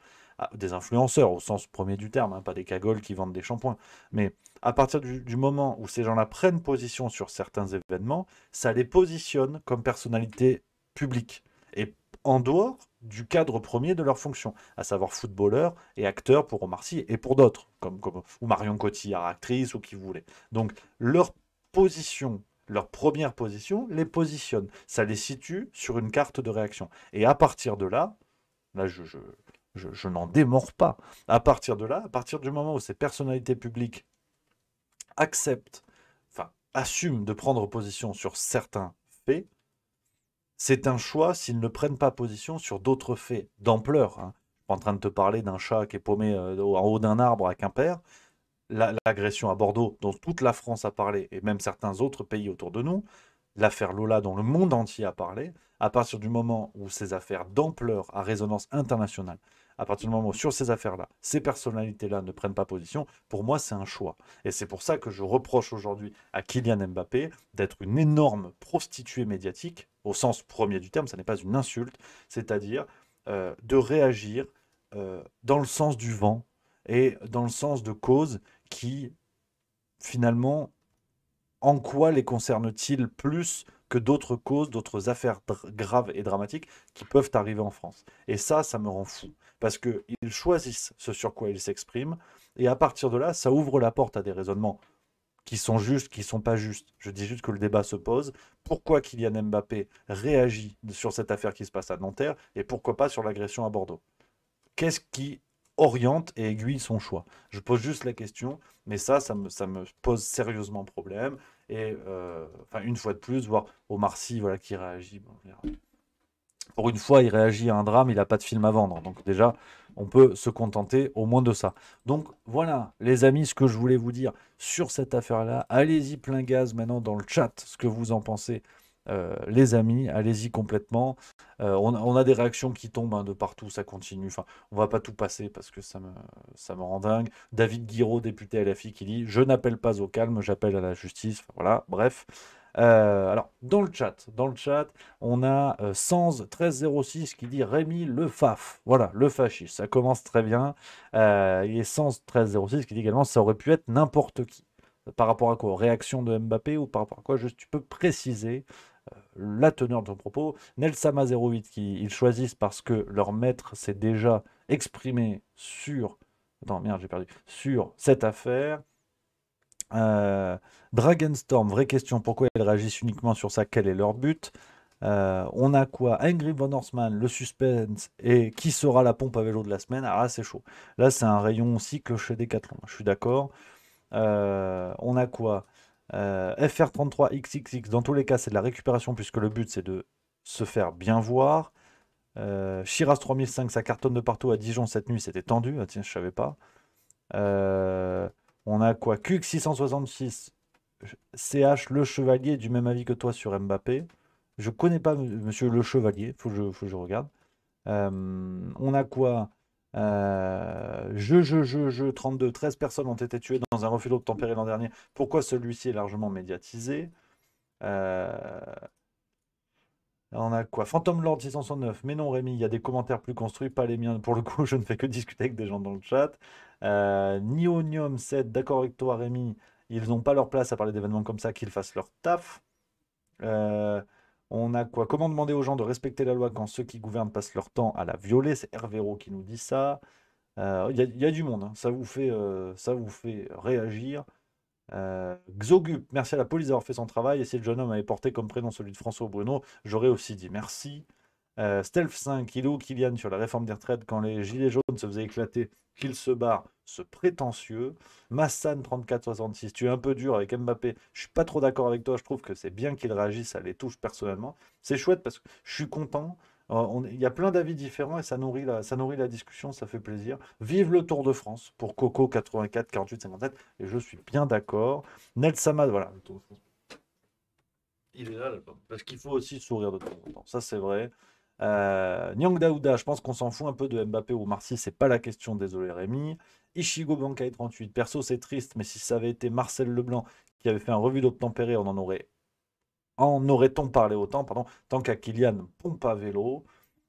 des influenceurs au sens premier du terme, hein, pas des cagoles qui vendent des shampoings, mais à partir du moment où ces gens-là prennent position sur certains événements, ça les positionne comme personnalités publiques et en dehors du cadre premier de leur fonction, à savoir footballeur et acteur pour Omar Sy et pour d'autres, ou Marion Cotillard, actrice ou qui vous voulez. Donc leur position, leur première position les positionne. Ça les situe sur une carte de réaction. Et à partir de là, je n'en démords pas. À partir du moment où ces personnalités publiques assument de prendre position sur certains faits, c'est un choix s'ils ne prennent pas position sur d'autres faits d'ampleur. Hein. Je suis pas en train de te parler d'un chat qui est paumé en haut d'un arbre à Quimper. L'agression à Bordeaux, dont toute la France a parlé, et même certains autres pays autour de nous, l'affaire Lola, dont le monde entier a parlé, à partir du moment où ces affaires d'ampleur à résonance internationale, à partir du moment où sur ces affaires-là, ces personnalités-là ne prennent pas position, pour moi c'est un choix. Et c'est pour ça que je reproche aujourd'hui à Kylian Mbappé d'être une énorme prostituée médiatique, au sens premier du terme, ça n'est pas une insulte, c'est-à-dire de réagir dans le sens du vent, et dans le sens de causes qui, finalement, en quoi les concerne-t-il plus que d'autres causes, d'autres affaires graves et dramatiques qui peuvent arriver en France? Et ça me rend fou. Parce qu'ils choisissent ce sur quoi ils s'expriment, et à partir de là, ça ouvre la porte à des raisonnements qui sont justes, qui ne sont pas justes. Je dis juste que le débat se pose. Pourquoi Kylian Mbappé réagit sur cette affaire qui se passe à Nanterre, et pourquoi pas sur l'agression à Bordeaux? Qu'est-ce qui oriente et aiguille son choix? Je pose juste la question, mais ça me pose sérieusement problème. Et une fois de plus, voir Omar Sy voilà, qui réagit. Bon, pour une fois, il réagit à un drame, il n'a pas de film à vendre. Donc déjà, on peut se contenter au moins de ça. Donc voilà, les amis, ce que je voulais vous dire sur cette affaire-là. Allez-y plein gaz maintenant dans le chat, ce que vous en pensez. Les amis, allez-y complètement. On a des réactions qui tombent de partout, ça continue. Enfin, on va pas tout passer parce que ça me rend dingue. David Guiraud, député LFI, qui dit « Je n'appelle pas au calme, j'appelle à la justice ». Enfin, voilà, bref. Alors, dans le chat, on a Sans 1306 qui dit Rémi le Faf. Voilà, le fasciste. Ça commence très bien. Et Sans 1306 qui dit également ça aurait pu être n'importe qui. Par rapport à quoi? Réaction de Mbappé ou par rapport à quoi? Juste, tu peux préciser la teneur de ton propos. Nelsama08 qui ils choisissent parce que leur maître s'est déjà exprimé sur. Attends, merde, j'ai perdu. Sur cette affaire. Dragonstorm, vraie question, pourquoi ils réagissent uniquement sur ça? Quel est leur but? On a quoi? Angry Von Horseman, le suspense, et qui sera la pompe à vélo de la semaine? Ah, c'est chaud. Là, c'est un rayon aussi clocher Décathlon, je suis d'accord. On a quoi? FR33XXX, dans tous les cas, c'est de la récupération, puisque le but, c'est de se faire bien voir. Shiraz 3005, ça cartonne de partout à Dijon cette nuit, c'était tendu. Ah, tiens, je savais pas. On a quoi? QX666, CH Le Chevalier, du même avis que toi sur Mbappé. Je connais pas monsieur Le Chevalier, faut que je regarde. On a quoi? 32, 13 personnes ont été tuées dans un refus d'obtempérer l'an dernier. Pourquoi celui-ci est largement médiatisé? On a quoi? Phantom Lord 669. Mais non, Rémi, il y a des commentaires plus construits, pas les miens. Pour le coup, je ne fais que discuter avec des gens dans le chat. Nionium 7, d'accord avec toi, Rémi. Ils n'ont pas leur place à parler d'événements comme ça, qu'ils fassent leur taf. On a quoi? Comment demander aux gens de respecter la loi quand ceux qui gouvernent passent leur temps à la violer? C'est Hervéro qui nous dit ça. Il y a du monde, hein. Ça vous fait réagir. Xogup, merci à la police d'avoir fait son travail. Et si le jeune homme avait porté comme prénom celui de François Bruno, j'aurais aussi dit merci. Stealth 5, il est où Kylian sur la réforme des retraites quand les gilets jaunes se faisaient éclater, qu'il se barre, ce prétentieux. Massan 3466, tu es un peu dur avec Mbappé. Je suis pas trop d'accord avec toi, je trouve que c'est bien qu'il réagisse, ça les touche personnellement. C'est chouette parce que je suis content. Il y a plein d'avis différents et ça nourrit la discussion, ça fait plaisir. Vive le Tour de France pour Coco 84 48 57 et je suis bien d'accord. Nel Samad, voilà, le Tour de France. Il est là, l'album, parce qu'il faut aussi sourire de temps en temps, ça c'est vrai. Nyang Daouda, je pense qu'on s'en fout un peu de Mbappé ou Marcy, c'est pas la question, désolé Rémi. Ishigo Bankai 38, perso c'est triste, mais si ça avait été Marcel Leblanc qui avait fait un revue d'obtempérer, en aurait-on parlé autant, pardon, tant qu'à Kylian pompe à vélo.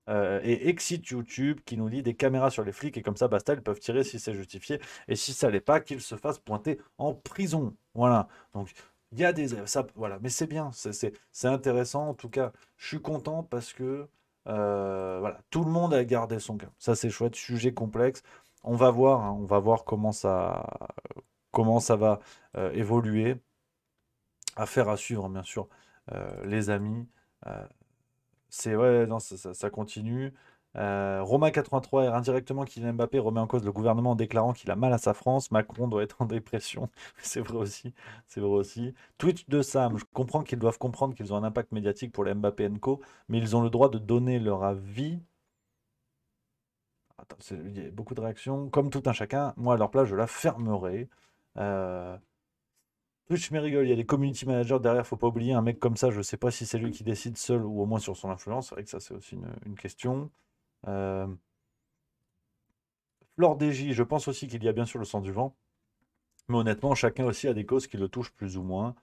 Et Exit YouTube qui nous dit des caméras sur les flics et comme ça basta, ils peuvent tirer si c'est justifié et si ça l'est pas, qu'ils se fassent pointer en prison. Voilà, donc il y a ça, voilà, mais c'est bien, c'est intéressant en tout cas. Je suis content parce que voilà, tout le monde a gardé son calme. Ça c'est chouette, sujet complexe. On va voir, hein, on va voir comment ça va évoluer. Affaire à suivre, bien sûr. Les amis, c'est ouais, non, ça continue. Roma 83 indirectement Kylian Mbappé remet en cause le gouvernement en déclarant qu'il a mal à sa France. Macron doit être en dépression. C'est vrai aussi. C'est vrai aussi. Twitch de Sam, je comprends qu'ils doivent comprendre qu'ils ont un impact médiatique pour les Mbappé Co, mais ils ont le droit de donner leur avis. Attends, il y a beaucoup de réactions. Comme tout un chacun, moi à leur place, je la fermerai. Twitch me rigole, il y a des community managers derrière, faut pas oublier, un mec comme ça, je sais pas si c'est lui qui décide seul ou au moins sur son influence, c'est vrai que ça c'est aussi une question. Flore DJ, je pense aussi qu'il y a bien sûr le sens du vent, mais honnêtement, chacun aussi a des causes qui le touchent plus ou moins.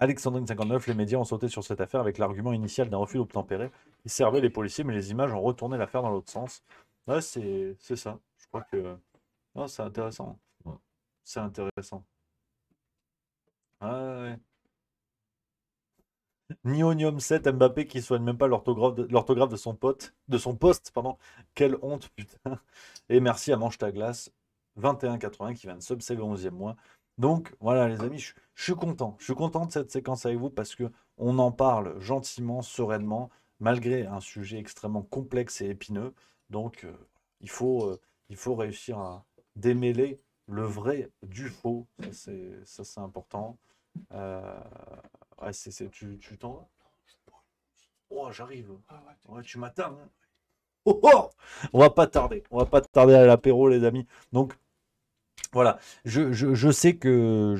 Alexandrine59, les médias ont sauté sur cette affaire avec l'argument initial d'un refus d'obtempérer. Ils servaient les policiers, mais les images ont retourné l'affaire dans l'autre sens. Ouais, c'est ça. Je crois que... Non, c'est intéressant. Ouais. C'est intéressant. Ah ouais. Nionium 7, Mbappé qui soigne même pas l'orthographe de son poste, pardon. Quelle honte, putain. Et merci à Mange ta glace, 21,80 qui vient de sub, c'est le 11e mois. Donc voilà les amis, je suis content. Je suis content de cette séquence avec vous parce que on en parle gentiment, sereinement, malgré un sujet extrêmement complexe et épineux. Donc il faut réussir à démêler le vrai du faux. Ça c'est important. Ouais, tu t'en vas? Oh, j'arrive. Ouais, tu m'attends. Hein. Oh, oh, on va pas tarder. On va pas tarder à l'apéro, les amis. Donc, voilà. Je sais que,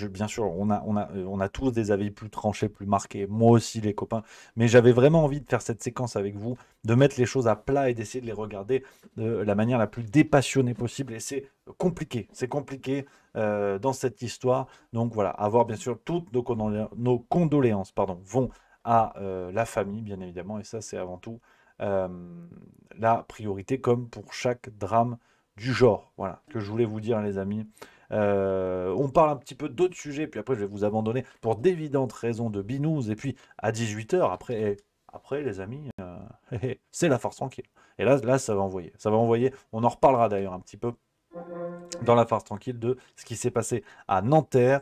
bien sûr, on a tous des avis plus tranchés, plus marqués. Moi aussi, les copains. Mais j'avais vraiment envie de faire cette séquence avec vous, de mettre les choses à plat et d'essayer de les regarder de la manière la plus dépassionnée possible. Et c'est compliqué. C'est compliqué dans cette histoire. Donc voilà, avoir bien sûr toutes nos condoléances vont à la famille, bien évidemment. Et ça, c'est avant tout la priorité, comme pour chaque drame du genre. Voilà, que je voulais vous dire, les amis. On parle un petit peu d'autres sujets, puis après, je vais vous abandonner pour d'évidentes raisons de binous. Et puis, à 18h, après les amis, c'est la force tranquille. Et là, ça va envoyer. Ça va envoyer. On en reparlera d'ailleurs un petit peu dans la farce tranquille de ce qui s'est passé à Nanterre.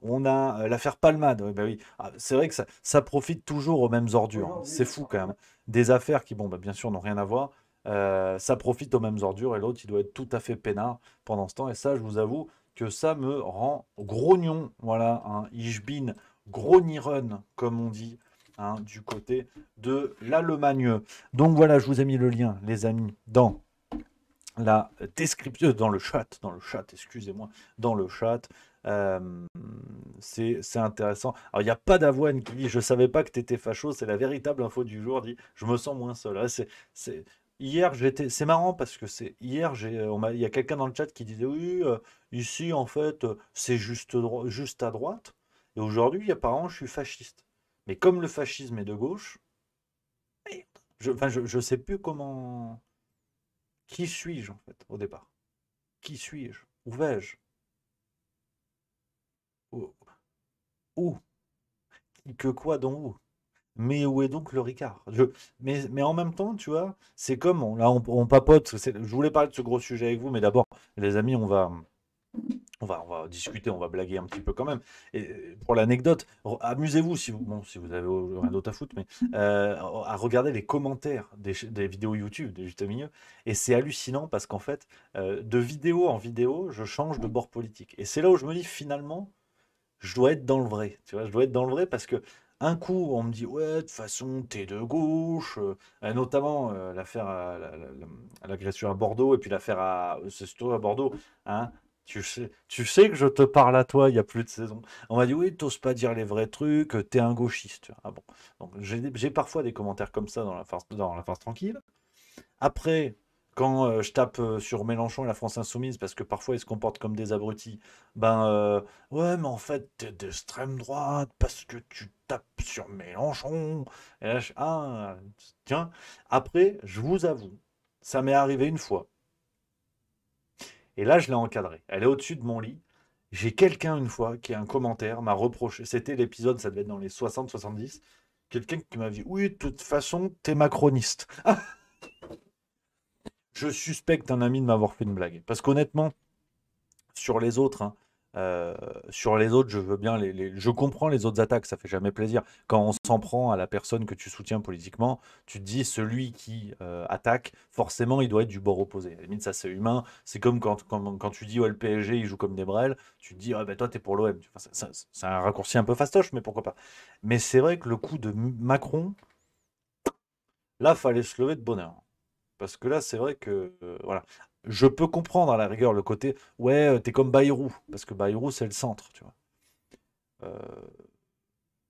On a l'affaire Palmade. Oui, bah oui. Ah, c'est vrai que ça profite toujours aux mêmes ordures. Hein. C'est fou quand même. Des affaires qui, bon, bah, bien sûr, n'ont rien à voir. Ça profite aux mêmes ordures et l'autre, il doit être tout à fait peinard pendant ce temps. Et ça, je vous avoue que ça me rend grognon. Voilà, un Ich bin grognieren, comme on dit. Hein, du côté de l'Allemagne. Donc voilà, je vous ai mis le lien, les amis, dans la description, dans le chat, excusez-moi, dans le chat. C'est intéressant. Alors, il n'y a pas d'avoine qui dit « Je savais pas que tu étais facho », c'est la véritable info du jour, dit « Je me sens moins seul ». Hier, c'est marrant parce que hier, il y a quelqu'un dans le chat qui disait « Oui, ici, en fait, c'est juste à droite. Et aujourd'hui, apparemment, je suis fasciste. » Mais comme le fascisme est de gauche, je sais plus comment... Qui suis-je, en fait, au départ? Qui suis-je? Où vais-je? Où? Que quoi, dont où? Mais où est donc le Ricard? Mais en même temps, tu vois, c'est comme, on papote, je voulais parler de ce gros sujet avec vous, mais d'abord, les amis, on va discuter, on va blaguer un petit peu quand même. Et pour l'anecdote, amusez-vous si vous avez rien d'autre à foutre, mais à regarder les commentaires des vidéos YouTube de Juste au Milieu. Et c'est hallucinant parce qu'en fait, de vidéo en vidéo, je change de bord politique. Et c'est là où je me dis finalement, je dois être dans le vrai. Tu vois, je dois être dans le vrai parce que un coup, on me dit ouais, de toute façon, t'es de gauche, notamment l'affaire à l'agression à Bordeaux et puis l'affaire c'est surtout à Bordeaux, hein. Tu sais que je te parle à toi, il n'y a plus de saison. On m'a dit, oui, t'oses pas dire les vrais trucs, t'es un gauchiste. Ah bon. Donc j'ai parfois des commentaires comme ça dans la farce tranquille. Après, quand je tape sur Mélenchon et la France Insoumise, parce que parfois ils se comportent comme des abrutis, ouais, mais en fait, t'es d'extrême droite parce que tu tapes sur Mélenchon. Et là, tiens. Après, je vous avoue, ça m'est arrivé une fois. Et là, je l'ai encadrée. Elle est au-dessus de mon lit. J'ai quelqu'un, une fois, qui a un commentaire, m'a reproché. C'était l'épisode, ça devait être dans les 60-70. Quelqu'un qui m'a dit « Oui, de toute façon, t'es macroniste. » Je suspecte un ami de m'avoir fait une blague. Parce qu'honnêtement, sur les autres, hein, je veux bien je comprends les autres attaques, ça fait jamais plaisir. Quand on s'en prend à la personne que tu soutiens politiquement, tu te dis celui qui attaque, forcément il doit être du bord opposé. À la limite, ça c'est humain. C'est comme quand tu dis le PSG il joue comme des brels, tu te dis ah ben toi t'es pour l'OM. C'est un raccourci un peu fastoche, mais pourquoi pas. Mais c'est vrai que le coup de Macron, là fallait se lever de bonheur. Parce que là, c'est vrai que voilà. Je peux comprendre à la rigueur le côté ouais, t'es comme Bayrou, parce que Bayrou c'est le centre, tu vois.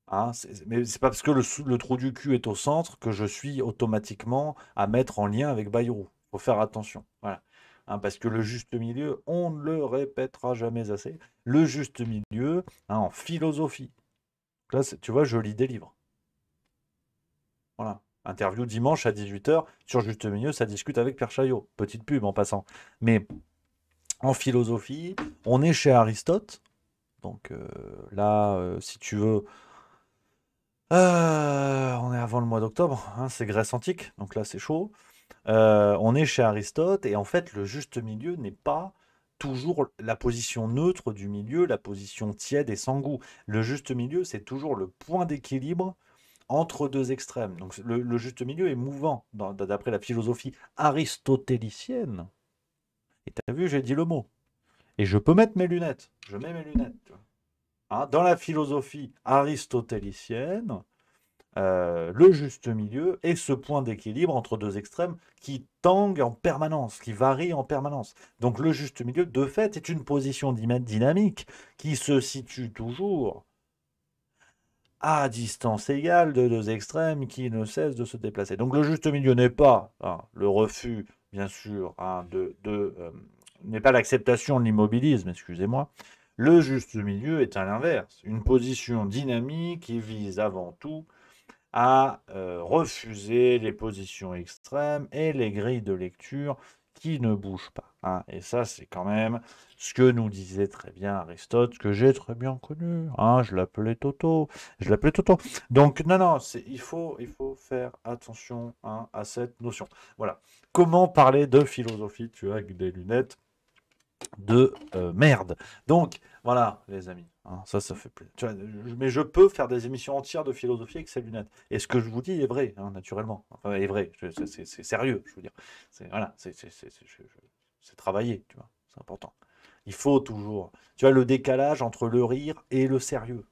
Hein, mais c'est pas parce que le trou du cul est au centre que je suis automatiquement à mettre en lien avec Bayrou. Faut faire attention. Voilà. Hein, parce que le juste milieu, on ne le répétera jamais assez. Le juste milieu, hein, en philosophie. Là, tu vois, je lis des livres. Voilà. Interview dimanche à 18h sur Juste Milieu, ça discute avec Pierre Chaillot. Petite pub en passant. Mais en philosophie, on est chez Aristote. Donc là, si tu veux, on est avant le mois d'octobre, hein, c'est Grèce antique, donc là c'est chaud. On est chez Aristote, et en fait, le juste milieu n'est pas toujours la position neutre du milieu, la position tiède et sans goût. Le juste milieu, c'est toujours le point d'équilibre entre deux extrêmes. Donc le juste milieu est mouvant, d'après la philosophie aristotélicienne. Et tu as vu, j'ai dit le mot. Et je peux mettre mes lunettes. Je mets mes lunettes. Tu vois. Hein, dans la philosophie aristotélicienne, le juste milieu est ce point d'équilibre entre deux extrêmes qui tangue en permanence, qui varie en permanence. Donc le juste milieu, de fait, est une position dynamique qui se situe toujours à distance égale de deux extrêmes qui ne cessent de se déplacer. Donc le juste milieu n'est pas le refus, bien sûr, n'est pas l'acceptation de l'immobilisme, excusez-moi. Le juste milieu est à l'inverse, une position dynamique qui vise avant tout à refuser les positions extrêmes et les grilles de lecture qui ne bougent pas. Hein. Et ça, c'est quand même ce que nous disait très bien Aristote, que j'ai très bien connu. Hein. Je l'appelais Toto. Donc, non, il faut faire attention à cette notion. Voilà. Comment parler de philosophie, tu vois, avec des lunettes de merde. Donc, voilà, les amis. Hein, ça fait plaisir. Tu vois, mais je peux faire des émissions entières de philosophie avec ces lunettes. Et ce que je vous dis est vrai, hein, naturellement. Enfin, est vrai. C'est sérieux, je veux dire. C'est travaillé, tu vois. C'est important. Il faut toujours... Tu vois, le décalage entre le rire et le sérieux.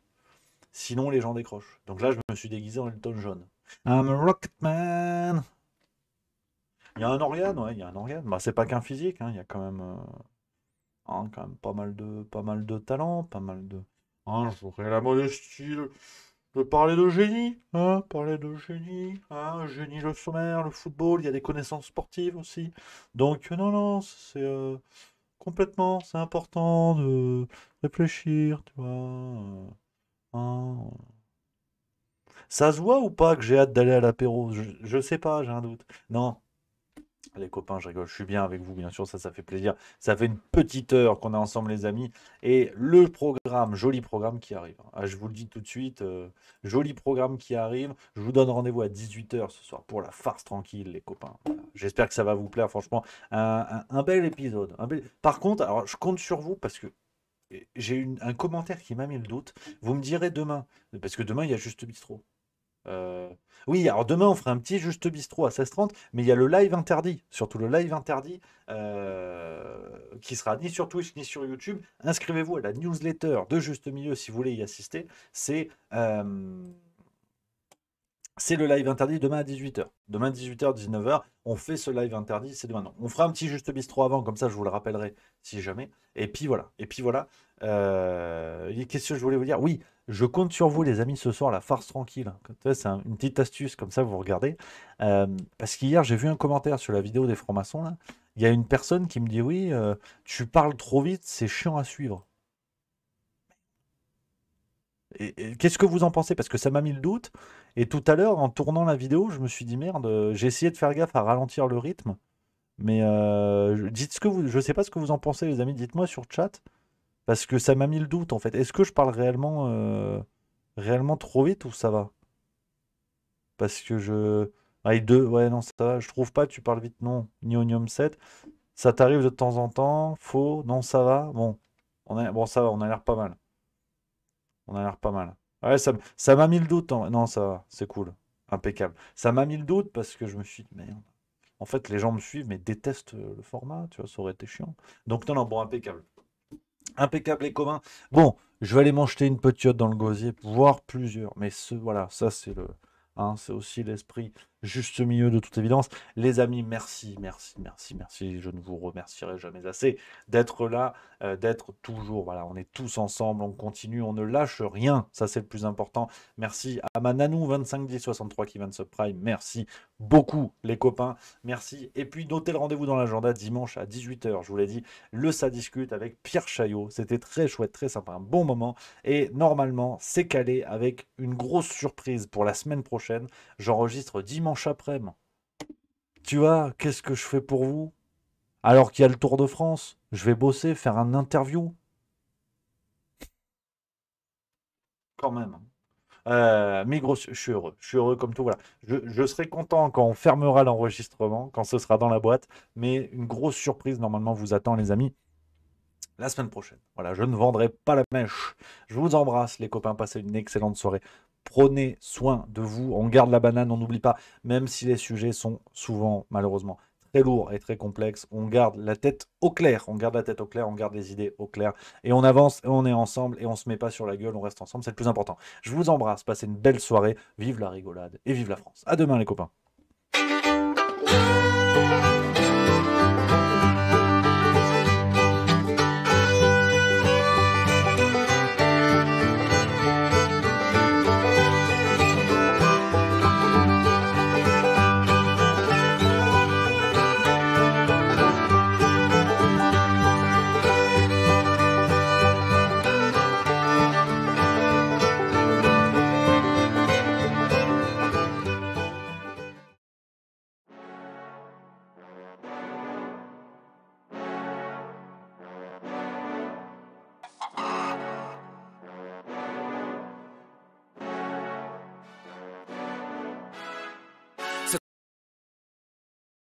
Sinon, les gens décrochent. Donc là, je me suis déguisé en Elton John. I'm a Rocketman. Il y a un organe, ouais, il y a un organe. Bah, c'est pas qu'un physique, hein, il y a quand même... quand même pas mal de talent, pas mal de... Hein, j'aurais la modestie de parler de génie, hein, génie, le sommaire, le football, il y a des connaissances sportives aussi. Donc non, c'est complètement, c'est important de réfléchir, tu vois. Hein. Ça se voit ou pas que j'ai hâte d'aller à l'apéro? Je sais pas, j'ai un doute. Non. Les copains, je rigole, je suis bien avec vous, bien sûr, ça fait plaisir. Ça fait une petite heure qu'on est ensemble, les amis. Et le programme, joli programme qui arrive. Ah, je vous le dis tout de suite, joli programme qui arrive. Je vous donne rendez-vous à 18h ce soir pour la farce tranquille, les copains. Voilà. J'espère que ça va vous plaire, franchement. Un bel épisode. Par contre, alors, je compte sur vous parce que j'ai un commentaire qui m'a mis le doute. Vous me direz demain, parce que demain, il y a Juste Bistrot. Oui, alors demain on fera un petit Juste Bistrot à 16h30, mais il y a le live interdit, surtout le live interdit qui sera ni sur Twitch ni sur YouTube. Inscrivez-vous à la newsletter de Juste Milieu si vous voulez y assister. C'est le live interdit demain à 18h. Demain 18h, 19h, on fait ce live interdit, c'est demain. Non. On fera un petit Juste Bistrot avant, comme ça je vous le rappellerai si jamais. Et puis voilà. Qu'est-ce que je voulais vous dire? Oui, je compte sur vous, les amis, ce soir, la farce tranquille. C'est une petite astuce, comme ça, vous regardez. Parce qu'hier, j'ai vu un commentaire sur la vidéo des francs-maçons. Là. Il y a une personne qui me dit, oui, tu parles trop vite, c'est chiant à suivre. Et qu'est-ce que vous en pensez? Parce que ça m'a mis le doute. Et tout à l'heure, en tournant la vidéo, je me suis dit, merde, j'ai essayé de faire gaffe à ralentir le rythme. Mais dites je sais pas ce que vous en pensez, les amis. Dites-moi sur chat. Parce que ça m'a mis le doute, en fait. Est-ce que je parle réellement trop vite ou ça va? Parce que je... ouais, non, ça va. Je trouve pas, tu parles vite. Non, Nionium 7. Ça t'arrive de temps en temps. Faux. Non, ça va. Bon, ça va, on a l'air pas mal. Ouais, ça m'a mis le doute. Non, ça va, c'est cool. Impeccable. Ça m'a mis le doute parce que je me suis dit, merde. En fait, les gens me suivent mais détestent le format, tu vois, ça aurait été chiant. Donc non, bon, impeccable. Impeccable et commun. Bon, je vais aller m'en jeter une petite dans le gosier, voire plusieurs. Mais voilà, ça c'est c'est aussi l'esprit juste milieu de toute évidence. Les amis, merci. Je ne vous remercierai jamais assez d'être là, d'être toujours. Voilà, on est tous ensemble, on continue, on ne lâche rien. Ça c'est le plus important. Merci à ma Nanou 251063 qui vient de subprime. Merci beaucoup les copains. Merci. Et puis notez le rendez-vous dans l'agenda dimanche à 18h. Je vous l'ai dit, le Ça Discute avec Pierre Chaillot. C'était très chouette, très sympa, un bon moment. Et normalement, c'est calé avec une grosse surprise pour la semaine prochaine. J'enregistre dimanche après-midi. Tu vois, qu'est-ce que je fais pour vous? Alors qu'il y a le Tour de France, je vais bosser, faire un interview. quand même. Mais gros, je suis heureux comme tout. Voilà. Je serai content quand on fermera l'enregistrement, quand ce sera dans la boîte. Mais une grosse surprise, normalement, vous attend, les amis, la semaine prochaine. Voilà, je ne vendrai pas la mèche. Je vous embrasse, les copains. Passez une excellente soirée. Prenez soin de vous. On garde la banane, on n'oublie pas. Même si les sujets sont souvent, malheureusement, très lourds et très complexes, on garde la tête au clair. On garde la tête au clair, on garde les idées au clair. Et on avance, et on est ensemble, et on se met pas sur la gueule, on reste ensemble. C'est le plus important. Je vous embrasse. Passez une belle soirée. Vive la rigolade et vive la France. À demain, les copains.